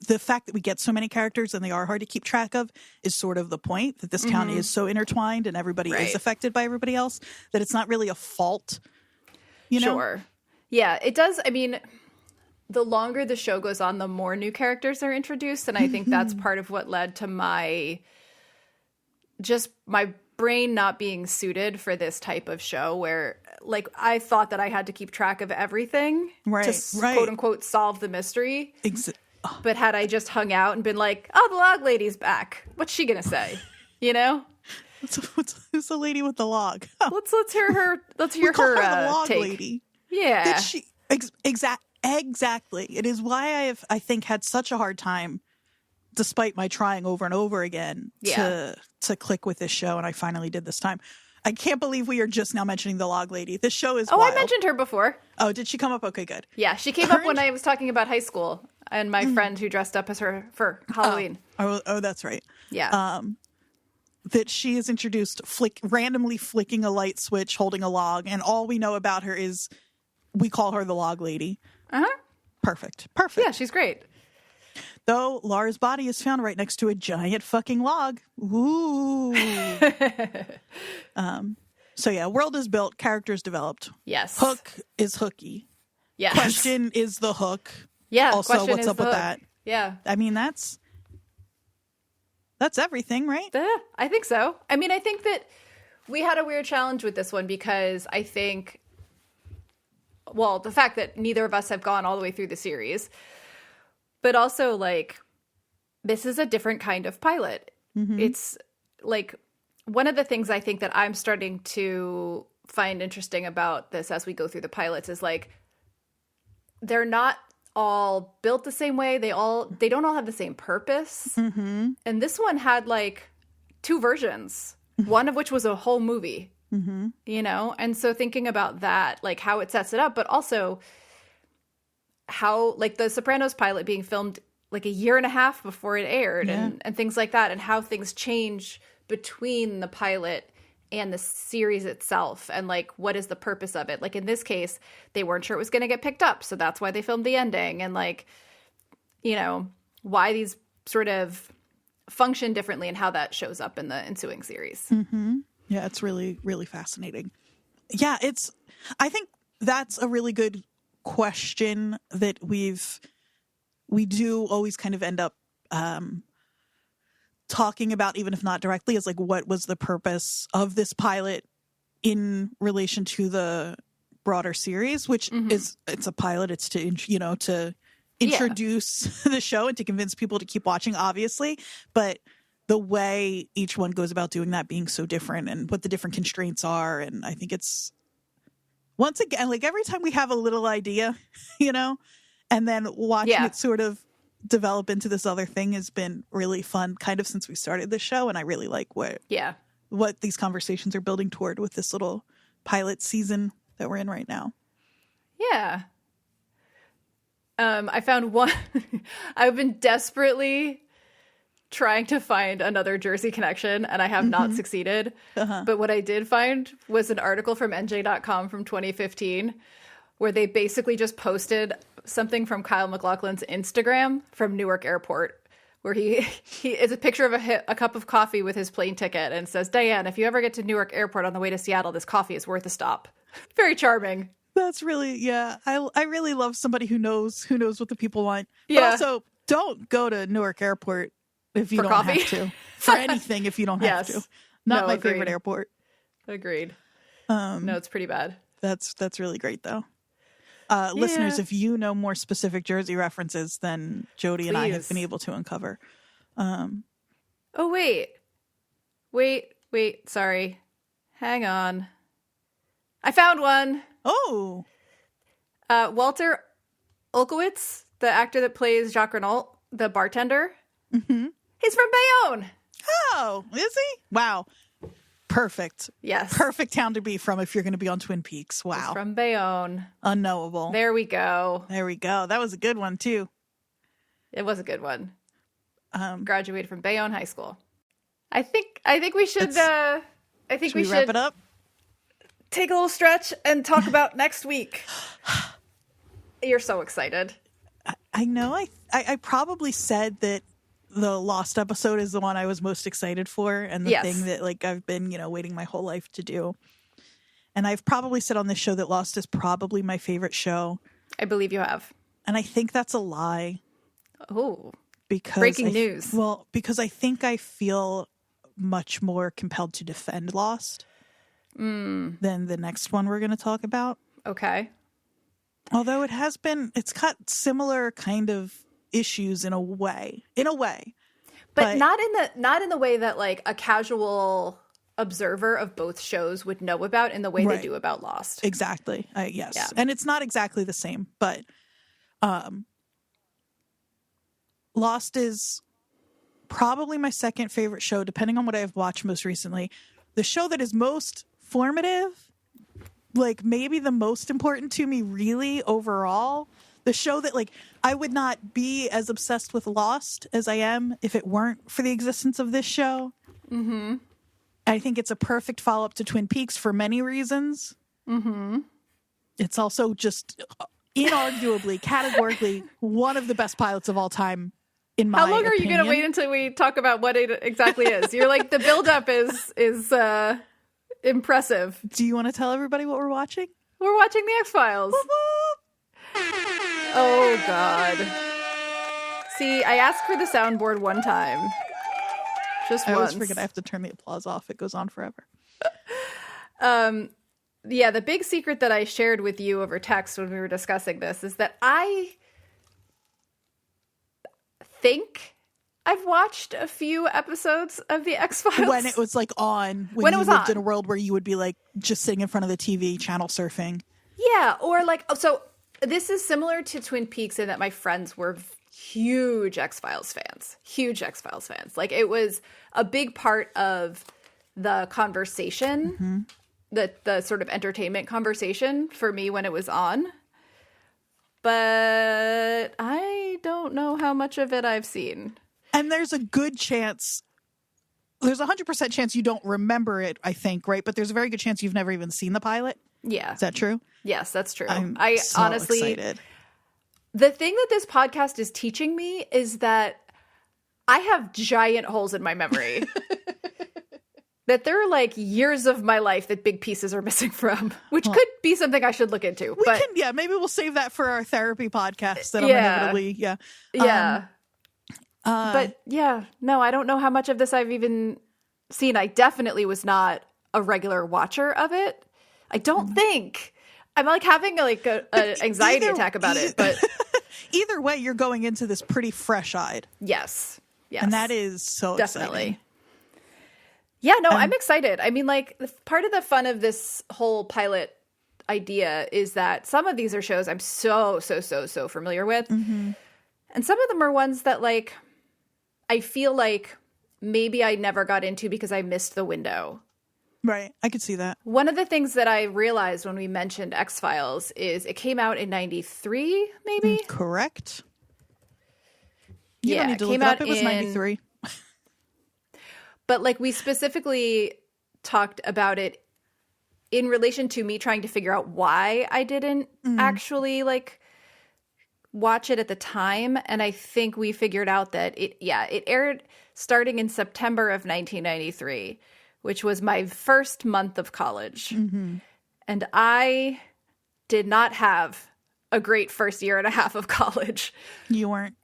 S2: the fact that we get so many characters and they are hard to keep track of is sort of the point, that this town is so intertwined and everybody is affected by everybody else that it's not really a fault. You know?
S1: Sure. Yeah, it does. I mean, the longer the show goes on, the more new characters are introduced, and I think that's part of what led to my brain not being suited for this type of show where, like, I thought that I had to keep track of everything to quote unquote solve the mystery. But had I just hung out and been like, oh, the log lady's back, what's she gonna say? You know?
S2: Who's the lady with the log? Oh.
S1: Let's hear her. Let's hear
S2: her
S1: the log take.
S2: Lady.
S1: Yeah.
S2: Did she exactly? It is why I think had such a hard time, despite my trying over and over again to click with this show, and I finally did this time. I can't believe we are just now mentioning the log lady. This show is wild.
S1: I mentioned her before.
S2: Oh, did she come up? Okay, good.
S1: Yeah, she came up when I was talking about high school and my friend who dressed up as her for Halloween.
S2: Oh, that's right.
S1: Yeah.
S2: That she is introduced randomly flicking a light switch, holding a log, and all we know about her is we call her the log lady.
S1: Uh-huh.
S2: Perfect.
S1: Yeah, she's great.
S2: Though Lara's body is found right next to a giant fucking log. Ooh. So yeah, world is built, characters developed.
S1: Yes.
S2: Hook is hooky.
S1: Yes.
S2: Question is the hook.
S1: Yeah.
S2: Also, what's up with that?
S1: Yeah.
S2: I mean, that's everything, right?
S1: Yeah, I think so. I mean, I think that we had a weird challenge with this one because I think, well, the fact that neither of us have gone all the way through the series, but also, like, this is a different kind of pilot. Mm-hmm. It's, like, one of the things I think that I'm starting to find interesting about this as we go through the pilots is, like, they're not all built the same way. They don't all have the same purpose. Mm-hmm. And this one had, like, two versions, one of which was a whole movie. you know? And so thinking about that, like how it sets it up, but also how, like, the Sopranos pilot being filmed like a year and a half before it aired, and things like that, and how things change between the pilot and the series itself, and like what is the purpose of it. Like in this case, they weren't sure it was going to get picked up, so that's why they filmed the ending, and like, you know, why these sort of function differently and how that shows up in the ensuing series.
S2: Yeah, it's really, really fascinating. Yeah, I think that's a really good question that we do always kind of end up talking about, even if not directly, is like, what was the purpose of this pilot in relation to the broader series, which is, it's a pilot. It's to, you know, to introduce the show and to convince people to keep watching, obviously. But the way each one goes about doing that being so different, and what the different constraints are. And I think it's, once again, like every time we have a little idea, you know, and then watching it sort of develop into this other thing has been really fun, kind of since we started the show. And I really like what these conversations are building toward with this little pilot season that we're in right now.
S1: Yeah. I found one. I've been desperately trying to find another Jersey connection, and I have not succeeded. But what I did find was an article from NJ.com from 2015, where they basically just posted something from Kyle MacLachlan's Instagram from Newark Airport, where he is a picture of a cup of coffee with his plane ticket, and says, "Diane, if you ever get to Newark Airport on the way to Seattle, this coffee is worth a stop." Very charming.
S2: That's really, I really love somebody who knows what the people want. But also, don't go to Newark Airport if you don't have to. For anything, if you don't have to. Not my favorite airport.
S1: Agreed. No, it's pretty bad.
S2: That's really great, though. Listeners, if you know more specific Jersey references than Jodie and I have been able to uncover.
S1: Oh, wait. Sorry. Hang on. I found one.
S2: Oh.
S1: Walter Olkowitz, the actor that plays Jacques Renault, the bartender. He's from Bayonne.
S2: Oh, is he? Wow. Perfect.
S1: Yes.
S2: Perfect town to be from if you're going to be on Twin Peaks. Wow.
S1: He's from Bayonne.
S2: Unknowable.
S1: There we go.
S2: That was a good one, too.
S1: It was a good one. Graduated from Bayonne High School. I think we should. I think we should
S2: wrap it up.
S1: Take a little stretch and talk about next week. You're so excited.
S2: I know. I probably said that the Lost episode is the one I was most excited for, and the thing that, like, I've been, waiting my whole life to do. And I've probably said on this show that Lost is probably my favorite show.
S1: I believe you have.
S2: And I think that's a lie.
S1: Oh.
S2: Because
S1: breaking news.
S2: Well, because I think I feel much more compelled to defend Lost than the next one we're going to talk about.
S1: Okay.
S2: Although it's got similar kind of issues in a way,
S1: but not in the way that, like, a casual observer of both shows would know about in the way they do about Lost.
S2: Exactly. Yes. Yeah. And it's not exactly the same, but Lost is probably my second favorite show, depending on what I've watched most recently. The show that is most formative, like maybe the most important to me really overall. The show that, like, I would not be as obsessed with Lost as I am if it weren't for the existence of this show. Mm-hmm. I think it's a perfect follow-up to Twin Peaks for many reasons. Mm-hmm. It's also just inarguably, categorically, one of the best pilots of all time, in my opinion.
S1: How long are you going to wait until we talk about what it exactly is? You're like, the build-up is impressive.
S2: Do you want to tell everybody what we're watching?
S1: We're watching The X-Files. Oh, God. See, I asked for the soundboard one time. Just once.
S2: I always forget I have to turn the applause off. It goes on forever.
S1: Yeah, the big secret that I shared with you over text when we were discussing this is that I think I've watched a few episodes of The X-Files.
S2: When it was, like, on. When you lived in a world where you would be, like, just sitting in front of the TV, channel surfing.
S1: Yeah, or, like, so this is similar to Twin Peaks in that my friends were huge X-Files fans. Huge X-Files fans. Like, it was a big part of the conversation the sort of entertainment conversation for me when it was on. But I don't know how much of it I've seen.
S2: And there's a good chance, there's a 100% chance you don't remember it, I think, right? But there's a very good chance you've never even seen the pilot.
S1: Yeah.
S2: Is that true?
S1: Yes, that's true.
S2: I so
S1: honestly,
S2: excited.
S1: The thing that this podcast is teaching me is that I have giant holes in my memory. That there are like years of my life that big pieces are missing from, which could be something I should look into.
S2: Maybe we'll save that for our therapy podcast that
S1: no, I don't know how much of this I've even seen. I definitely was not a regular watcher of it. I don't think. I'm like having like an anxiety attack about it, but
S2: either way, you're going into this pretty fresh-eyed.
S1: Yes.
S2: And that is so
S1: definitely
S2: exciting.
S1: Yeah, no, I'm excited. I mean, like, part of the fun of this whole pilot idea is that some of these are shows I'm so familiar with. Mm-hmm. And some of them are ones that, like, I feel like maybe I never got into because I missed the window.
S2: Right. I could see that.
S1: One of the things that I realized when we mentioned X-Files is it came out in 93, maybe?
S2: Correct. You don't need to look it up. It was 93.
S1: But, like, we specifically talked about it in relation to me trying to figure out why I didn't actually, like, watch it at the time. And I think we figured out that it aired starting in September of 1993, which was my first month of college. Mm-hmm. And I did not have a great first year and a half of college.
S2: You weren't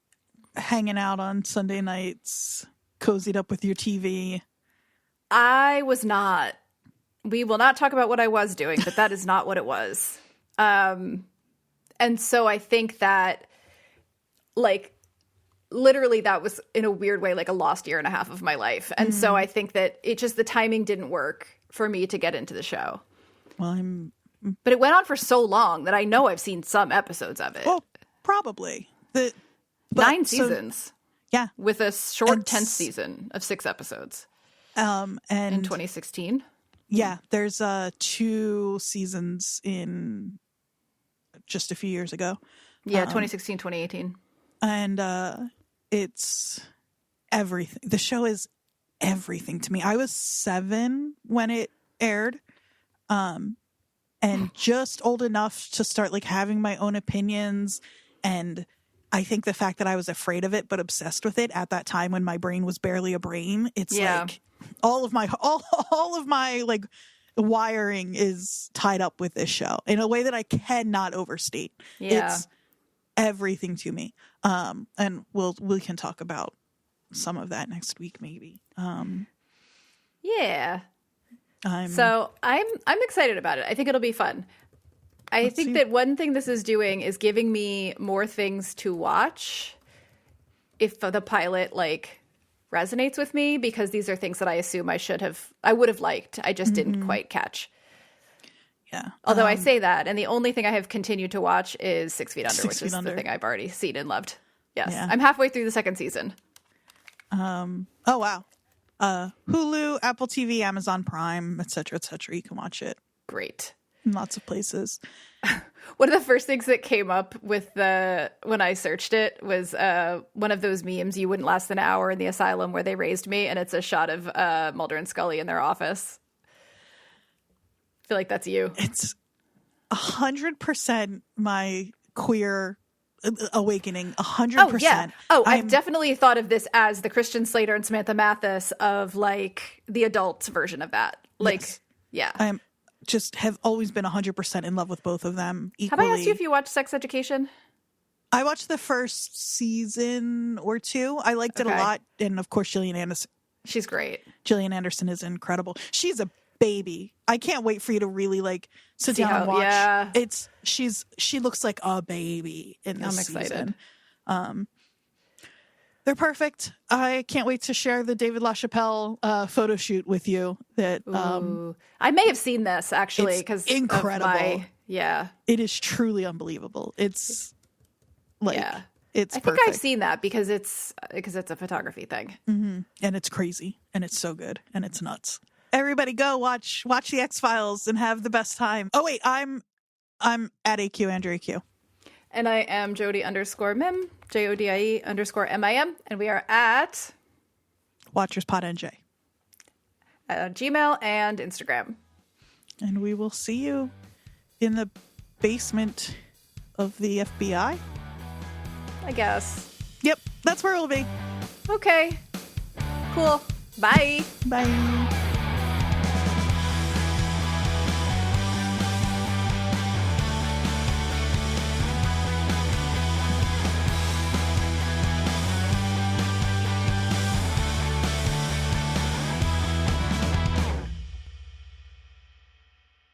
S2: hanging out on Sunday nights, cozied up with your TV.
S1: I was not. We will not talk about what I was doing, but that is not what it was. And so I think that, like, literally that was in a weird way like a lost year and a half of my life. And so I think that it just, the timing didn't work for me to get into the show.
S2: Well,
S1: but it went on for so long that I know I've seen some episodes of it.
S2: Well, probably.
S1: 9 seasons.
S2: Yeah.
S1: With a short 10th season of 6 episodes.
S2: And
S1: in 2016.
S2: Yeah, there's 2 seasons in just a few years ago.
S1: Yeah, 2016, 2018.
S2: And it's everything. The show is everything to me. I was 7 when it aired. And just old enough to start like having my own opinions. And I think the fact that I was afraid of it but obsessed with it at that time when my brain was barely a brain, it's like all of my like wiring is tied up with this show in a way that I cannot overstate.
S1: Yeah.
S2: It's everything to me. And we can talk about some of that next week maybe.
S1: Yeah. So I'm excited about it. I think it'll be fun. I think that one thing this is doing is giving me more things to watch if the pilot like resonates with me, because these are things that I assume I would have liked. I just didn't quite catch.
S2: Yeah.
S1: Although I say that, and the only thing I have continued to watch is 6 Feet Under, which is the thing I've already seen and loved. Yes. Yeah. I'm halfway through the 2nd season.
S2: Oh, wow. Hulu, Apple TV, Amazon Prime, etc., etc. You can watch it.
S1: Great.
S2: In lots of places.
S1: One of the first things that came up when I searched it was one of those memes, "You wouldn't last an hour in the asylum where they raised me," and it's a shot of Mulder and Scully in their office. I feel like that's you.
S2: It's 100% my queer awakening. 100%.
S1: Oh, yeah. Oh, I've definitely thought of this as the Christian Slater and Samantha Mathis of like the adult version of that. Like, yes. Yeah.
S2: I'm just have always been 100% in love with both of them equally.
S1: Have I asked you if you watched Sex Education?
S2: I watched the first season or 2. I liked it a lot. And of course, Gillian Anderson.
S1: She's great.
S2: Gillian Anderson is incredible. She's a baby. I can't wait for you to really like sit down and watch.
S1: Yeah.
S2: She looks like a baby in this
S1: season.
S2: They're perfect. I can't wait to share the David LaChapelle photo shoot with you. That
S1: I may have seen this actually because
S2: incredible.
S1: Yeah,
S2: it is truly unbelievable. It's like it's.
S1: I think I've seen that because it's a photography thing,
S2: and it's crazy and it's so good and it's nuts. Everybody go watch the X-Files and have the best time. Oh wait, I'm at AQ Andrea Q.
S1: And I am Jodie_Mim, JODIE_MIM, and we are at
S2: WatchersPodNJ.
S1: Gmail and Instagram.
S2: And we will see you in the basement of the FBI.
S1: I guess.
S2: Yep, that's where we'll be.
S1: Okay. Cool. Bye.
S2: Bye.